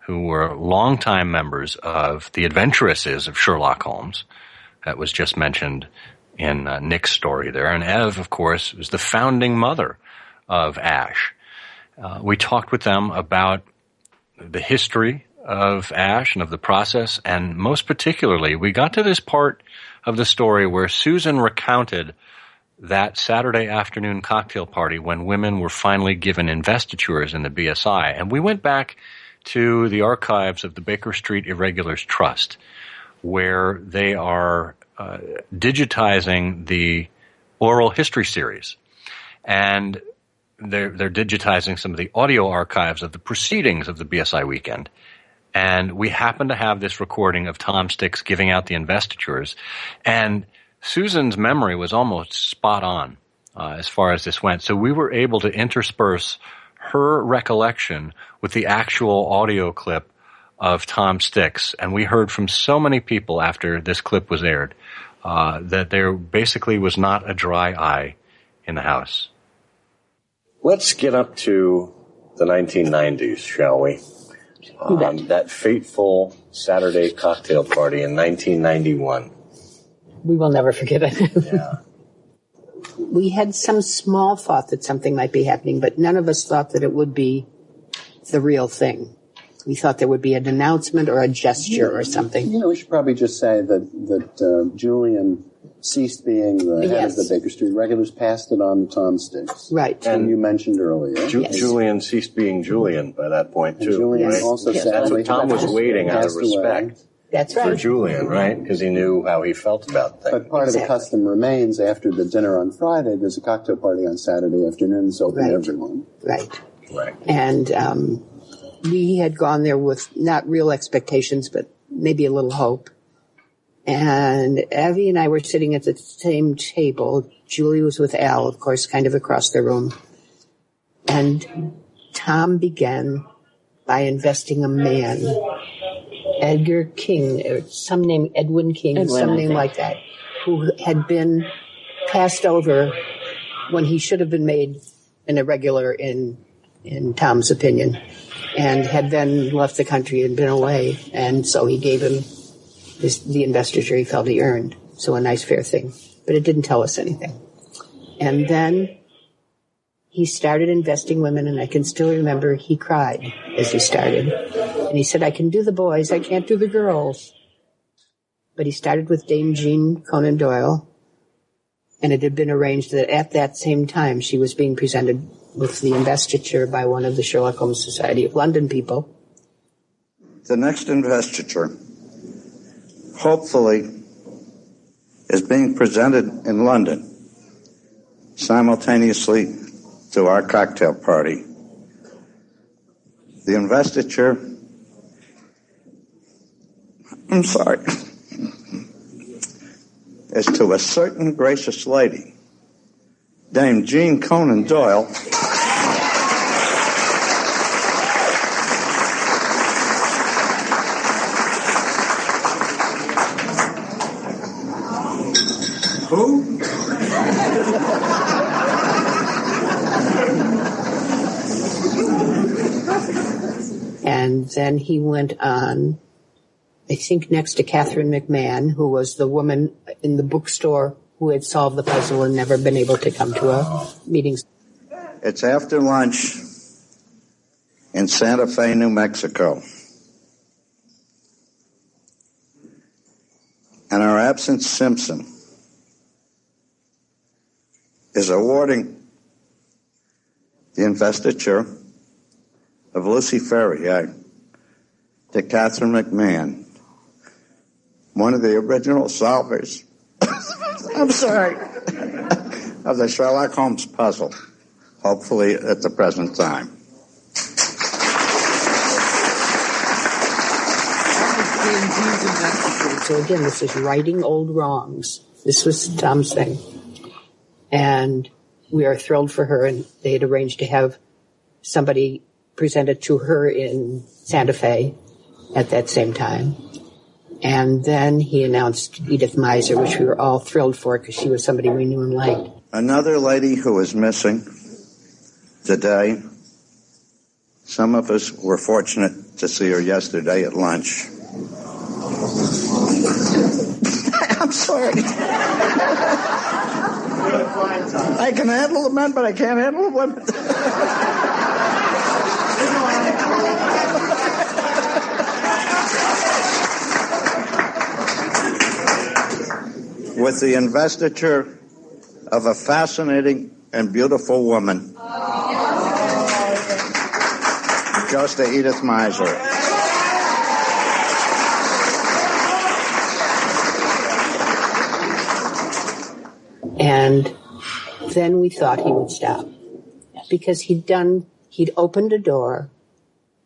who were longtime members of the Adventuresses of Sherlock Holmes. That was just mentioned in Nick's story there. And Ev, of course, was the founding mother of ASH. We talked with them about the history of Ash and of the process, and most particularly, we got to this part of the story where Susan recounted that Saturday afternoon cocktail party when women were finally given investitures in the BSI. And we went back to the archives of the Baker Street Irregulars Trust, where they are digitizing the oral history series. And they're digitizing some of the audio archives of the proceedings of the BSI weekend. And we happen to have this recording of Tom Sticks giving out the investitures. And Susan's memory was almost spot on as far as this went. So we were able to intersperse her recollection with the actual audio clip of Tom Sticks. And we heard from so many people after this clip was aired that there basically was not a dry eye in the house. Let's get up to the 1990s, shall we? That fateful Saturday cocktail party in 1991. We will never forget it. Yeah. We had some small thought that something might be happening, but none of us thought that it would be the real thing. We thought there would be an announcement or a gesture or something. We should probably just say that Julian ceased being the head of the Baker Street Regulars, passed it on to Tom Sticks. Right. And you mentioned earlier. Julian ceased being Julian by that point, too. And Julian right? also That's what Tom was waiting out of respect. That's right. For Julian, right? Because he knew how he felt about things. But part of the custom remains after the dinner on Friday, there's a cocktail party on Saturday afternoon, it's open to everyone. Right. Right. And we had gone there with not real expectations, but maybe a little hope. And Abby and I were sitting at the same table. Julie was with Al, of course, kind of across the room. And Tom began by investing a man, Edgar King, or some name, Edwin King, some name like that, who had been passed over when he should have been made an irregular in Tom's opinion, and had then left the country and been away. And so he gave him the investiture he felt he earned. So a nice, fair thing. But it didn't tell us anything. And then he started investing women, and I can still remember he cried as he started. And he said, I can do the boys, I can't do the girls. But he started with Dame Jean Conan Doyle, and it had been arranged that at that same time she was being presented with the investiture by one of the Sherlock Holmes Society of London people. The next investiture, hopefully, is being presented in London simultaneously to our cocktail party. The investiture, I'm sorry, is to a certain gracious lady, Dame Jean Conan Doyle. Who? And then he went on, I think next to Catherine McMahon, who was the woman in the bookstore who had solved the puzzle and never been able to come to a meeting. It's after lunch in Santa Fe, New Mexico. And our absent Simpson is awarding the investiture of Lucy Ferrier to Catherine McMahon, one of the original solvers, I'm sorry, of the Sherlock Holmes puzzle, hopefully at the present time. So again, this is righting old wrongs. This was Tom's thing. And we are thrilled for her, and they had arranged to have somebody presented to her in Santa Fe at that same time. And then he announced Edith Meiser, which we were all thrilled for because she was somebody we knew and liked. Another lady who is missing today, some of us were fortunate to see her yesterday at lunch. I'm sorry. I can handle the men, but I can't handle the women. with the investiture of a fascinating and beautiful woman goes to Edith Meisler. And then we thought he would stop because he'd opened a door,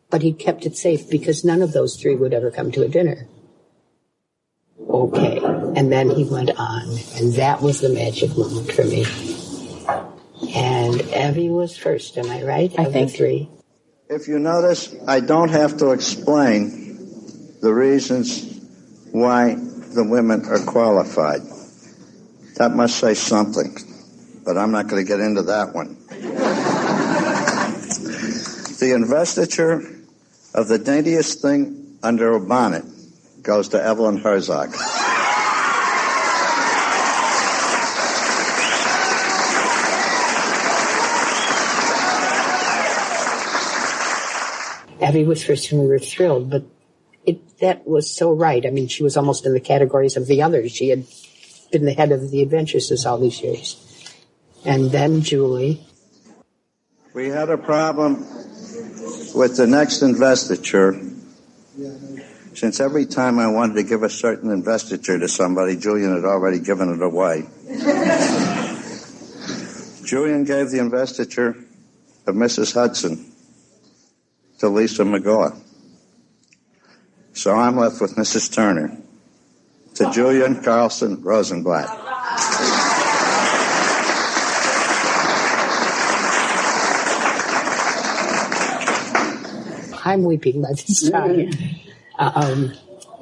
but he'd kept it safe because none of those three would ever come to a dinner. Okay. And then he went on, and that was the magic moment for me. And Evie was first, am I right? I think. Of the three. If you notice, I don't have to explain the reasons why the women are qualified. That must say something, but I'm not going to get into that one. The investiture of the daintiest thing under a bonnet goes to Evelyn Herzog. Abby was first and we were thrilled, but that was so right. I mean, she was almost in the categories of the others. She had been the head of the Adventuresses all these years. And then Julie. We had a problem with the next investiture. Since every time I wanted to give a certain investiture to somebody, Julian had already given it away. Julian gave the investiture of Mrs. Hudson to Lisa McGaw. So I'm left with Mrs. Turner to Julian Carlson Rosenblatt. I'm weeping by this time.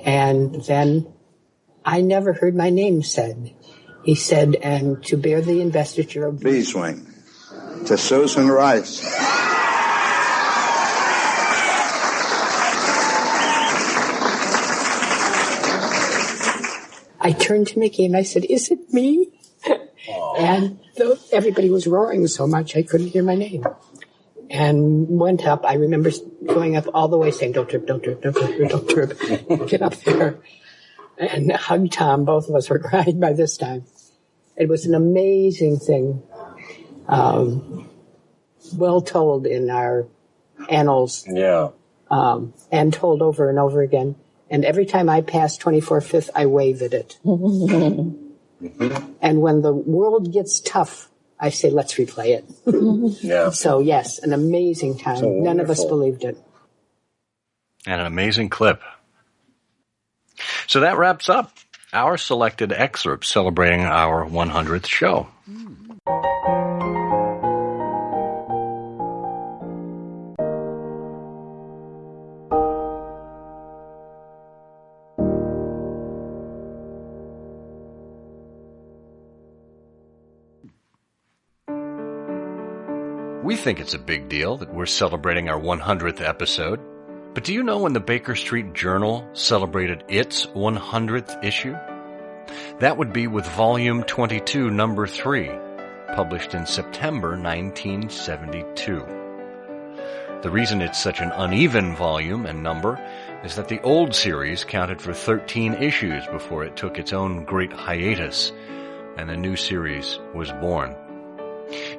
And then I never heard my name said. He said, and to bear the investiture of Beeswing to Susan Rice. I turned to Mickey and I said, is it me? And everybody was roaring so much I couldn't hear my name. And went up. I remember going up all the way saying, don't trip, don't trip, don't trip, don't trip. Get up there. And hugged Tom. Both of us were crying by this time. It was an amazing thing. Well told in our annals. Yeah. And told over and over again. And every time I pass 24/5, I wave at it. And when the world gets tough, I say, let's replay it. Yeah. So, yes, an amazing time. So None of us wonderful. believed it. And an amazing clip. So that wraps up our selected excerpts celebrating our 100th show. We think it's a big deal that we're celebrating our 100th episode, but do you know when the Baker Street Journal celebrated its 100th issue? That would be with Volume 22, Number 3, published in September 1972. The reason it's such an uneven volume and number is that the old series counted for 13 issues before it took its own great hiatus, and the new series was born.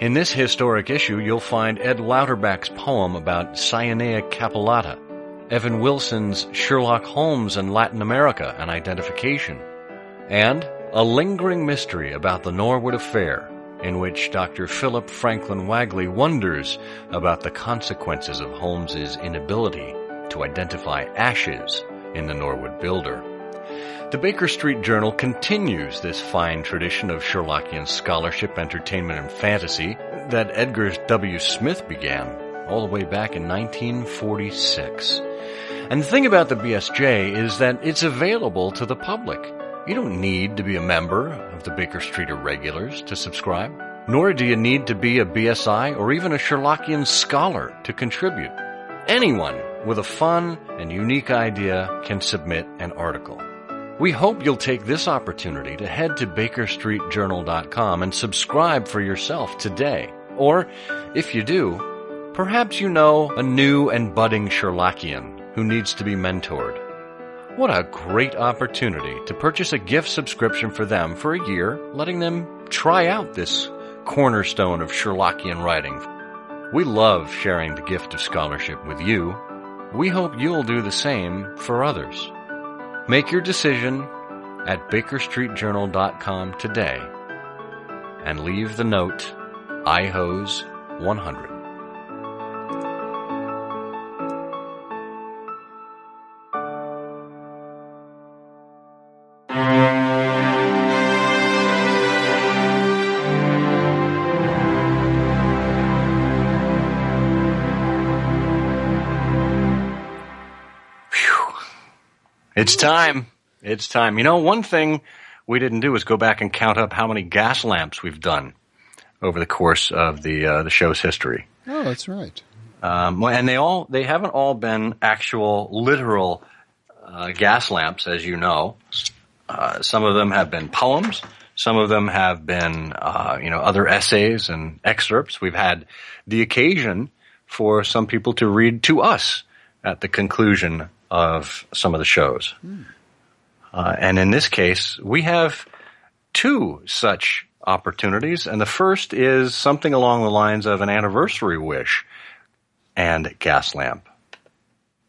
In this historic issue, you'll find Ed Lauterbach's poem about Cyanea capillata, Evan Wilson's Sherlock Holmes in Latin America, an identification, and a lingering mystery about the Norwood affair, in which Dr. Philip Franklin Wagley wonders about the consequences of Holmes's inability to identify ashes in the Norwood builder. The Baker Street Journal continues this fine tradition of Sherlockian scholarship, entertainment, and fantasy that Edgar W. Smith began all the way back in 1946. And the thing about the BSJ is that it's available to the public. You don't need to be a member of the Baker Street Irregulars to subscribe, nor do you need to be a BSI or even a Sherlockian scholar to contribute. Anyone with a fun and unique idea can submit an article. We hope you'll take this opportunity to head to BakerStreetJournal.com and subscribe for yourself today. Or, if you do, perhaps you know a new and budding Sherlockian who needs to be mentored. What a great opportunity to purchase a gift subscription for them for a year, letting them try out this cornerstone of Sherlockian writing. We love sharing the gift of scholarship with you. We hope you'll do the same for others. Make your decision at BakerStreetJournal.com today and leave the note IHOS100. It's time. It's time. You know, one thing we didn't do is go back and count up how many gas lamps we've done over the course of the show's history. Oh, that's right. And they haven't all been actual, literal gas lamps, as you know. Some of them have been poems. Some of them have been, other essays and excerpts. We've had the occasion for some people to read to us at the conclusion of some of the shows. And in this case, we have two such opportunities. And the first is something along the lines of an anniversary wish and gas lamp.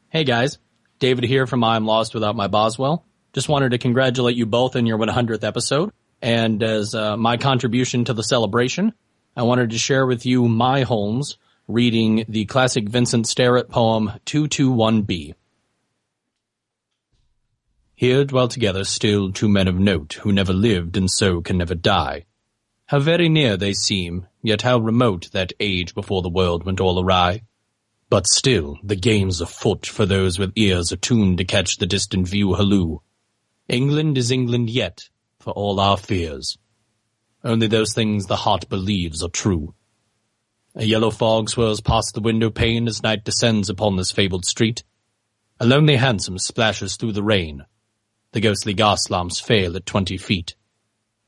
Hey guys, David here from I'm Lost Without My Boswell. Just wanted to congratulate you both on your 100th episode. And as my contribution to the celebration, I wanted to share with you my Holmes reading the classic Vincent Sterrett poem 221B. Here dwell together still two men of note, who never lived and so can never die. How very near they seem, yet how remote that age before the world went all awry. But still the game's afoot for those with ears attuned to catch the distant view halloo. England is England yet, for all our fears. Only those things the heart believes are true. A yellow fog swirls past the window pane as night descends upon this fabled street. A lonely hansom splashes through the rain. The ghostly gas lamps fail at 20 feet.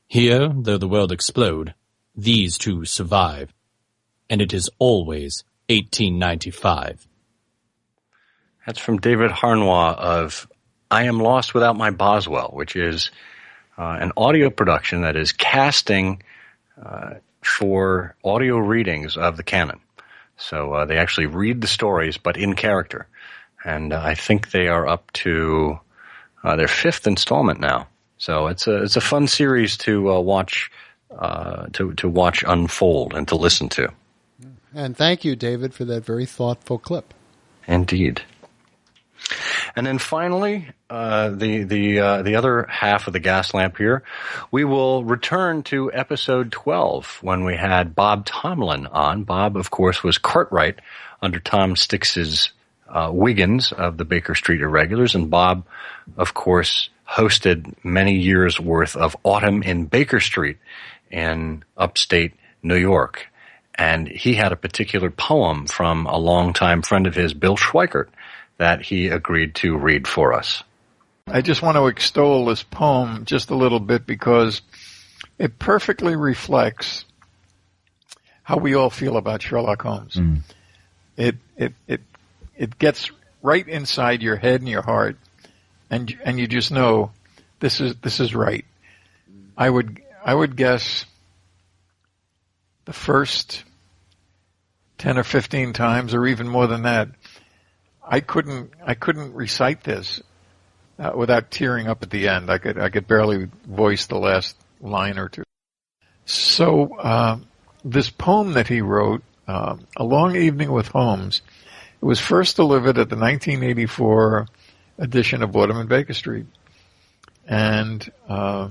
Here, though the world explode, these two survive. And it is always 1895. That's from David Harnois of I Am Lost Without My Boswell, which is an audio production that is casting for audio readings of the canon. So they actually read the stories, but in character. And I think they are up to their fifth installment now. So it's a fun series to watch unfold and to listen to. And thank you, David, for that very thoughtful clip. Indeed. And then finally, the other half of the gas lamp here, we will return to episode 12 when we had Bob Tomlin on. Bob, of course, was Cartwright under Tom Styx's Wiggins of the Baker Street Irregulars, and Bob, of course, hosted many years' worth of Autumn in Baker Street in upstate New York. And he had a particular poem from a longtime friend of his, Bill Schweikert, that he agreed to read for us. I just want to extol this poem just a little bit because it perfectly reflects how we all feel about Sherlock Holmes. It gets right inside your head and your heart, and you just know this is right. I would guess the first 10 or 15 times, or even more than that, I couldn't recite this without tearing up at the end. I could barely voice the last line or two. So this poem that he wrote, A Long Evening with Holmes, it was first delivered at the 1984 edition of Autumn in Baker Street. And I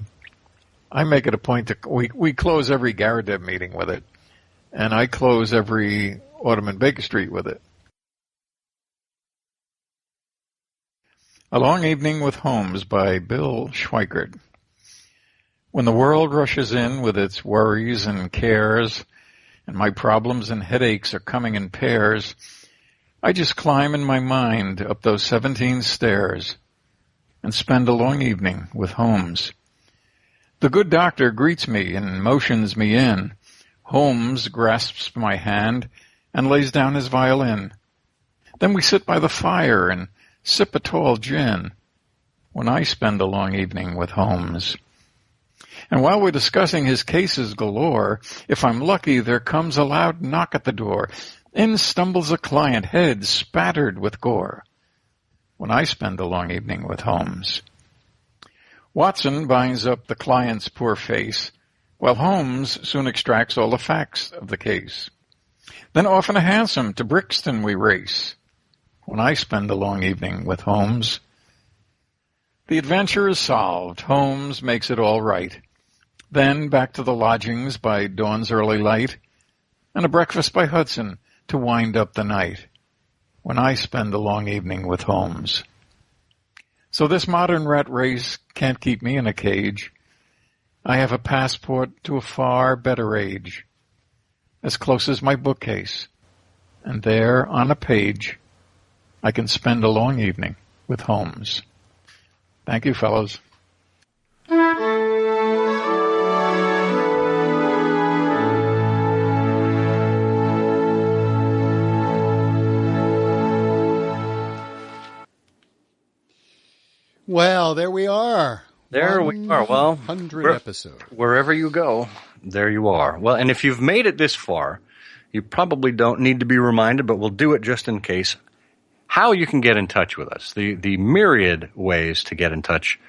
make it a point to, we close every Garradeb meeting with it. And I close every Autumn in Baker Street with it. A Long Evening with Holmes by Bill Schweikert. When the world rushes in with its worries and cares, and my problems and headaches are coming in pairs, I just climb in my mind up those 17 stairs and spend a long evening with Holmes. The good doctor greets me and motions me in. Holmes grasps my hand and lays down his violin. Then we sit by the fire and sip a tall gin. when I spend a long evening with Holmes. And while we're discussing his cases galore, if I'm lucky, there comes a loud knock at the door. In stumbles a client, head spattered with gore, when I spend a long evening with Holmes. Watson binds up the client's poor face, while Holmes soon extracts all the facts of the case. Then off in a hansom to Brixton we race, when I spend a long evening with Holmes. The adventure is solved. Holmes makes it all right. Then back to the lodgings by dawn's early light, and a breakfast by Hudson to wind up the night, when I spend a long evening with Holmes. So this modern rat race can't keep me in a cage. I have a passport to a far better age, as close as my bookcase, and there on a page I can spend a long evening with Holmes. Thank you, fellows. Well, there we are. There we are. Well, 100 episode. Wherever you go, there you are. Well, and if you've made it this far, you probably don't need to be reminded, but we'll do it just in case, how you can get in touch with us. The myriad ways to get in touch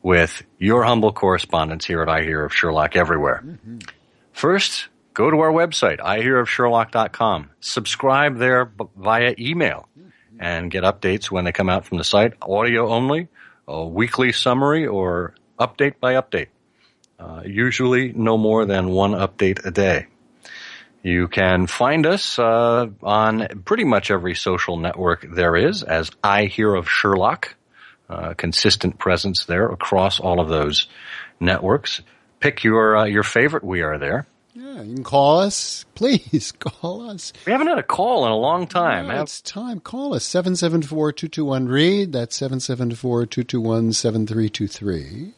with your humble correspondents here at I Hear of Sherlock Everywhere. Mm-hmm. First, go to our website, ihearofsherlock.com. Subscribe there via email and get updates when they come out from the site, audio only, a weekly summary, or update by update. Usually no more than one update a day. You can find us on pretty much every social network there is as I Hear of Sherlock. Consistent presence there across all of those networks. Pick your favorite. We are there. Yeah, you can call us. Please call us. We haven't had a call in a long time. No, it's time. Call us. 774-221-READ. That's 774-221-7323.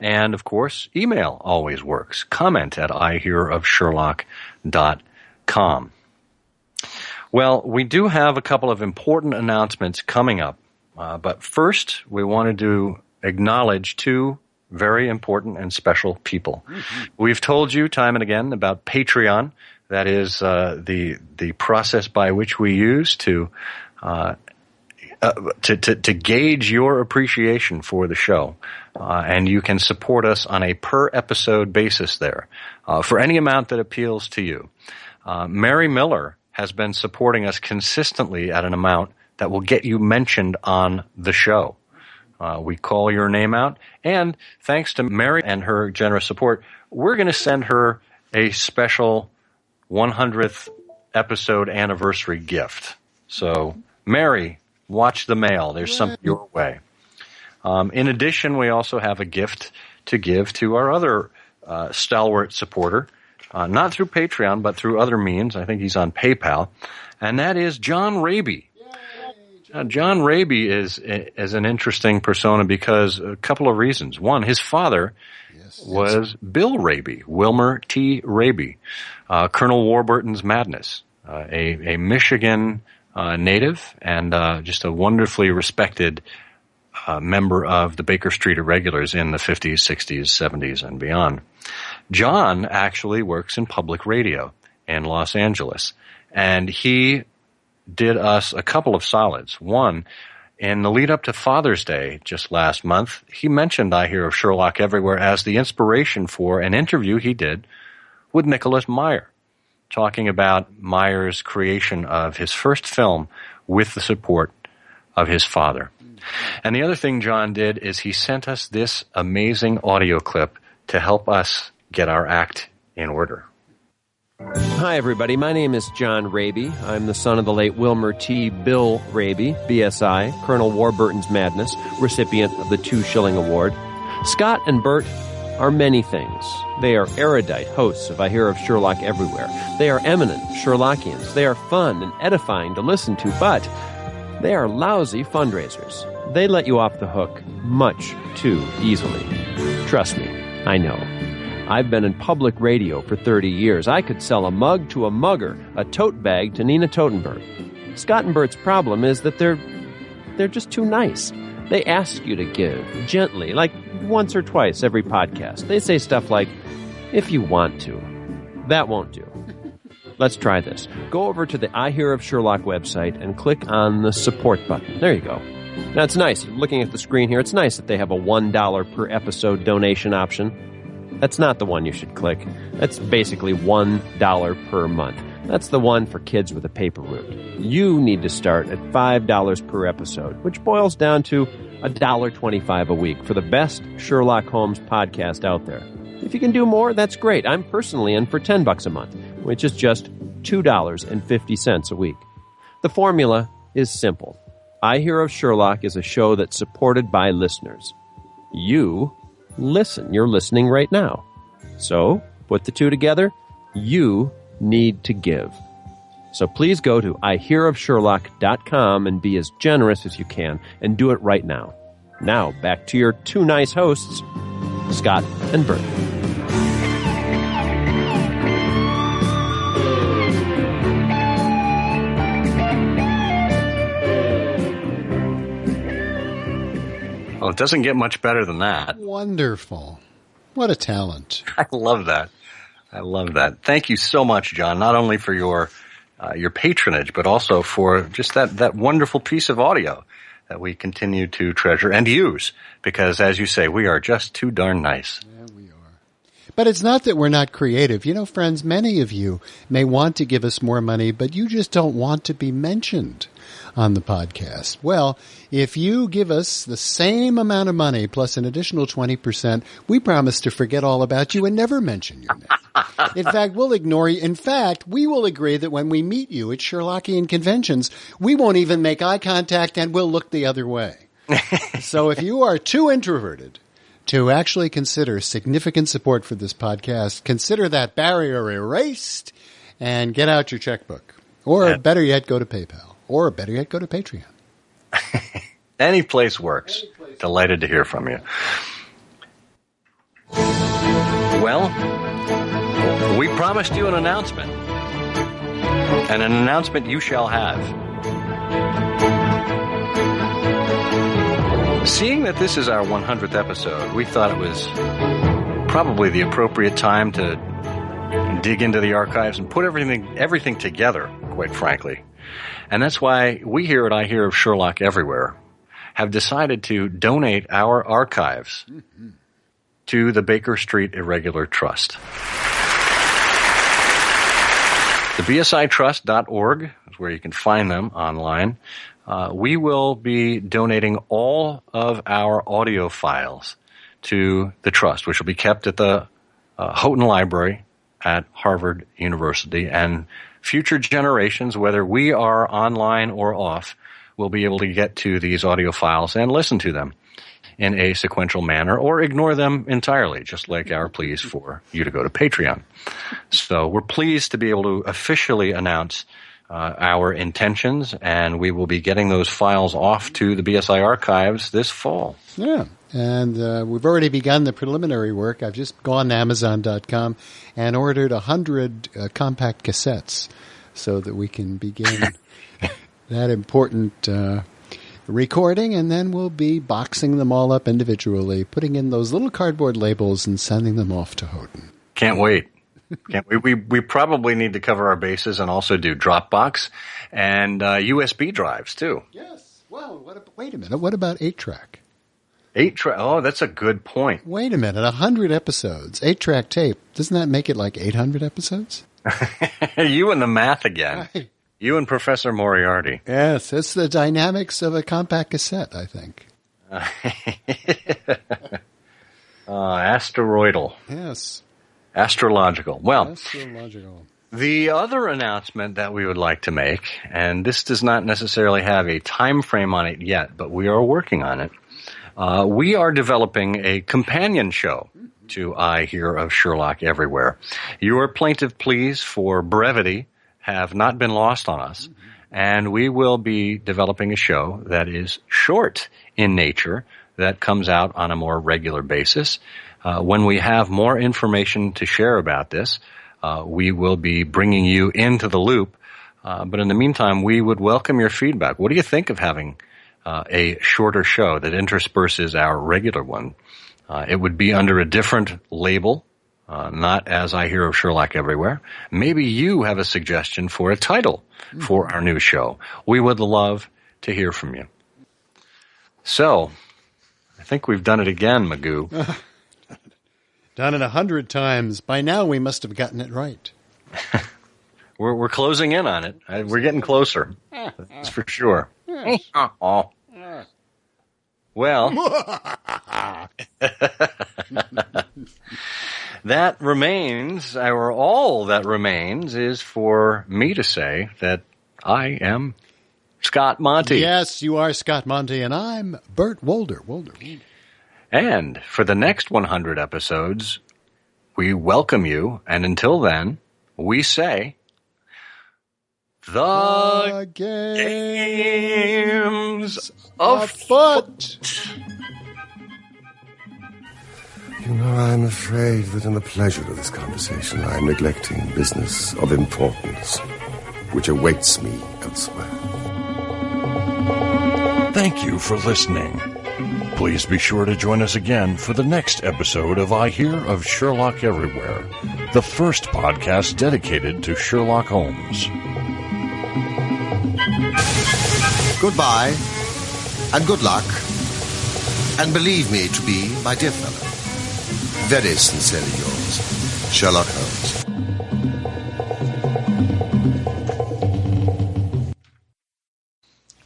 And, of course, email always works. Comment at ihearofsherlock.com. Well, we do have a couple of important announcements coming up. But first, we wanted to acknowledge two very important and special people. Mm-hmm. We've told you time and again about Patreon. That is the process by which we use to gauge your appreciation for the show. And you can support us on a per-episode basis there for any amount that appeals to you. Mary Miller has been supporting us consistently at an amount that will get you mentioned on the show. We call your name out, and thanks to Mary and her generous support, we're going to send her a special 100th episode anniversary gift. So, Mary, watch the mail. There's something your way. In addition, we also have a gift to give to our other stalwart supporter, not through Patreon, but through other means. I think he's on PayPal, and that is John Raby. John Raby is an interesting persona because a couple of reasons. One, his father was Bill Raby, Wilmer T. Raby, Colonel Warburton's Madness, a Michigan native and just a wonderfully respected member of the Baker Street Irregulars in the 50s, 60s, 70s, and beyond. John actually works in public radio in Los Angeles, and he did us a couple of solids. One, in the lead up to Father's Day just last month, he mentioned I Hear of Sherlock Everywhere as the inspiration for an interview he did with Nicholas Meyer, talking about Meyer's creation of his first film with the support of his father. And the other thing John did is he sent us this amazing audio clip to help us get our act in order. Hi, everybody. My name is John Raby. I'm the son of the late Wilmer T. Bill Raby, BSI, Colonel Warburton's Madness, recipient of the 2 Shilling Award. Scott and Bert are many things. They are erudite hosts of I Hear of Sherlock Everywhere. They are eminent Sherlockians. They are fun and edifying to listen to, but they are lousy fundraisers. They let you off the hook much too easily. Trust me, I know. I've been in public radio for 30 years. I could sell a mug to a mugger, a tote bag to Nina Totenberg. Scott and Bert's problem is that they're just too nice. They ask you to give, gently, like once or twice every podcast. They say stuff like, if you want to. That won't do. Let's try this. Go over to the I Hear of Sherlock website and click on the support button. There you go. Now, it's nice. Looking at the screen here, it's nice that they have a $1 per episode donation option. That's not the one you should click. That's basically $1 per month. That's the one for kids with a paper route. You need to start at $5 per episode, which boils down to $1.25 a week for the best Sherlock Holmes podcast out there. If you can do more, that's great. I'm personally in for $10 a month, which is just $2.50 a week. The formula is simple. I Hear of Sherlock is a show that's supported by listeners. You listen. You're listening right now. So, put the two together, you need to give. So please go to IHearOfSherlock.com and be as generous as you can, and do it right now. Now, back to your two nice hosts, Scott and Bert. Well, it doesn't get much better than that. Wonderful. What a talent. I love that. I love that. Thank you so much, John, not only for your patronage, but also for just that wonderful piece of audio that we continue to treasure and use, because, as you say, we are just too darn nice. Yeah, we are. But it's not that we're not creative. You know, friends, many of you may want to give us more money, but you just don't want to be mentioned on the podcast. Well, if you give us the same amount of money plus an additional 20%, we promise to forget all about you and never mention your name. In fact, we'll ignore you. In fact, we will agree that when we meet you at Sherlockian conventions, we won't even make eye contact and we'll look the other way. So if you are too introverted to actually consider significant support for this podcast, consider that barrier erased and get out your checkbook. Or better yet, go to PayPal. Or better yet, go to Patreon. Any place works. Delighted to hear from you. Well, we promised you an announcement. And an announcement you shall have. Seeing that this is our 100th episode, we thought it was probably the appropriate time to dig into the archives and put everything together, quite frankly. And that's why we here at I Hear of Sherlock Everywhere have decided to donate our archives to the Baker Street Irregular Trust. The bsitrust.org is where you can find them online. We will be donating all of our audio files to the trust, which will be kept at the Houghton Library at Harvard University, and future generations, whether we are online or off, will be able to get to these audio files and listen to them in a sequential manner or ignore them entirely, just like our pleas for you to go to Patreon. So we're pleased to be able to officially announce our intentions, and we will be getting those files off to the BSI archives this fall. Yeah. And we've already begun the preliminary work. I've just gone to Amazon.com and ordered 100 compact cassettes so that we can begin that important recording, and then we'll be boxing them all up individually, putting in those little cardboard labels and sending them off to Houghton. Can't wait. We probably need to cover our bases and also do Dropbox and USB drives, too. Yes. Well, wait a minute. What about 8-track? 8-track. Oh, that's a good point. Wait a minute. 100 episodes. 8-track tape. Doesn't that make it like 800 episodes? You and the math again. Right. You and Professor Moriarty. Yes, it's the dynamics of a compact cassette, I think. Asteroidal. Yes. Astrological. Well, astrological. The other announcement that we would like to make, and this does not necessarily have a time frame on it yet, but we are working on it. We are developing a companion show to I Hear of Sherlock Everywhere. Your plaintive pleas for brevity have not been lost on us, and we will be developing a show that is short in nature that comes out on a more regular basis. When we have more information to share about this, we will be bringing you into the loop. But in the meantime, we would welcome your feedback. What do you think of having a shorter show that intersperses our regular one, it would be under a different label, not as I Hear of Sherlock Everywhere. Maybe you have a suggestion for a title for our new show. We would love to hear from you. So, I think we've done it again, Magoo. Done it 100 times. By now, we must have gotten it right. We're closing in on it. We're getting closer. That's for sure. Oh. Well, that remains, or all that remains, is for me to say that I am Scott Monty. Yes, you are Scott Monty, and I'm Bert Wolder. And for the next 100 episodes, we welcome you, and until then, we say, The games afoot. You know, I'm afraid that in the pleasure of this conversation, I am neglecting business of importance, which awaits me elsewhere. Thank you for listening. Please be sure to join us again for the next episode of I Hear of Sherlock Everywhere, the first podcast dedicated to Sherlock Holmes. Goodbye, and good luck, and believe me to be, my dear fellow, very sincerely yours, Sherlock Holmes.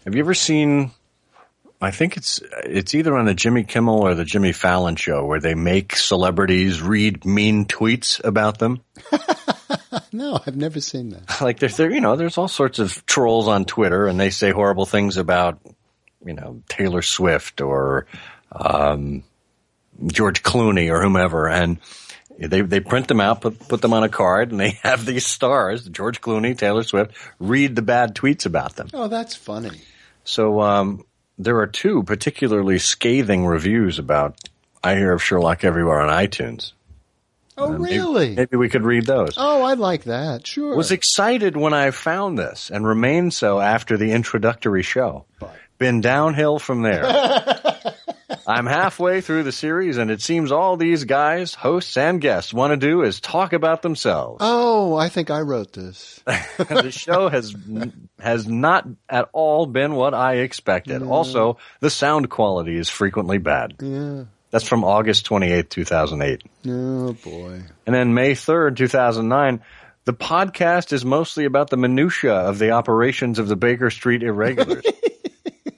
Have you ever seen, I think it's either on the Jimmy Kimmel or the Jimmy Fallon show, where they make celebrities read mean tweets about them? No, I've never seen that. Like there's all sorts of trolls on Twitter, and they say horrible things about, Taylor Swift or George Clooney or whomever, and they print them out, put them on a card, and they have these stars, George Clooney, Taylor Swift, read the bad tweets about them. Oh, that's funny. So there are two particularly scathing reviews about I Hear of Sherlock Everywhere on iTunes. Oh, really? Maybe we could read those. Oh, I'd like that. Sure. Was excited when I found this and remained so after the introductory show. Been downhill from there. I'm halfway through the series, and it seems all these guys, hosts and guests, want to do is talk about themselves. Oh, I think I wrote this. The show has not at all been what I expected. No. Also, the sound quality is frequently bad. Yeah. That's from August 28th, 2008. Oh, boy. And then May 3rd, 2009, the podcast is mostly about the minutia of the operations of the Baker Street Irregulars.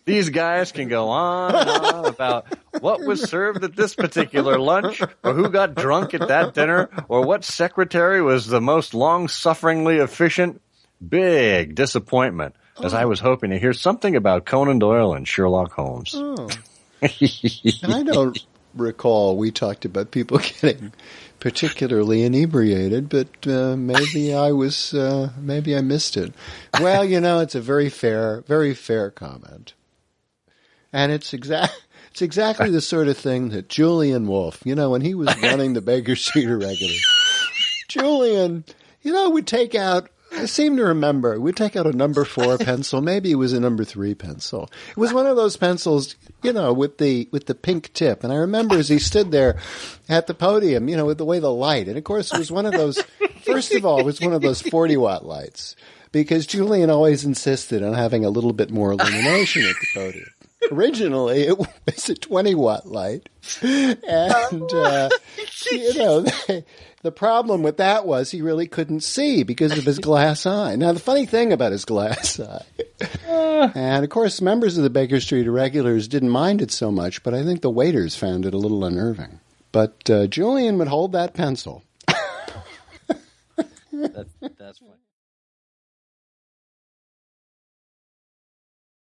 These guys can go on and on about what was served at this particular lunch, or who got drunk at that dinner, or what secretary was the most long-sufferingly efficient. Big disappointment, as I was hoping to hear something about Conan Doyle and Sherlock Holmes. Oh. I don't recall we talked about people getting particularly inebriated, but maybe I missed it. Well, it's a very fair comment. And it's exactly the sort of thing that Julian Wolfe, when he was running the Baker Street Irregulars, Julian, would take out, I seem to remember, we'd take out a number 4 pencil. Maybe it was a number 3 pencil. It was one of those pencils, with the pink tip. And I remember as he stood there at the podium, with the way the light. And of course, it was one of those, first of all, it was one of those 40-watt lights, because Julian always insisted on having a little bit more illumination at the podium. Originally, it was a 20-watt light, and the problem with that was he really couldn't see because of his glass eye. Now, the funny thing about his glass eye, and of course, members of the Baker Street Irregulars didn't mind it so much, but I think the waiters found it a little unnerving. But Julian would hold that pencil. That's funny.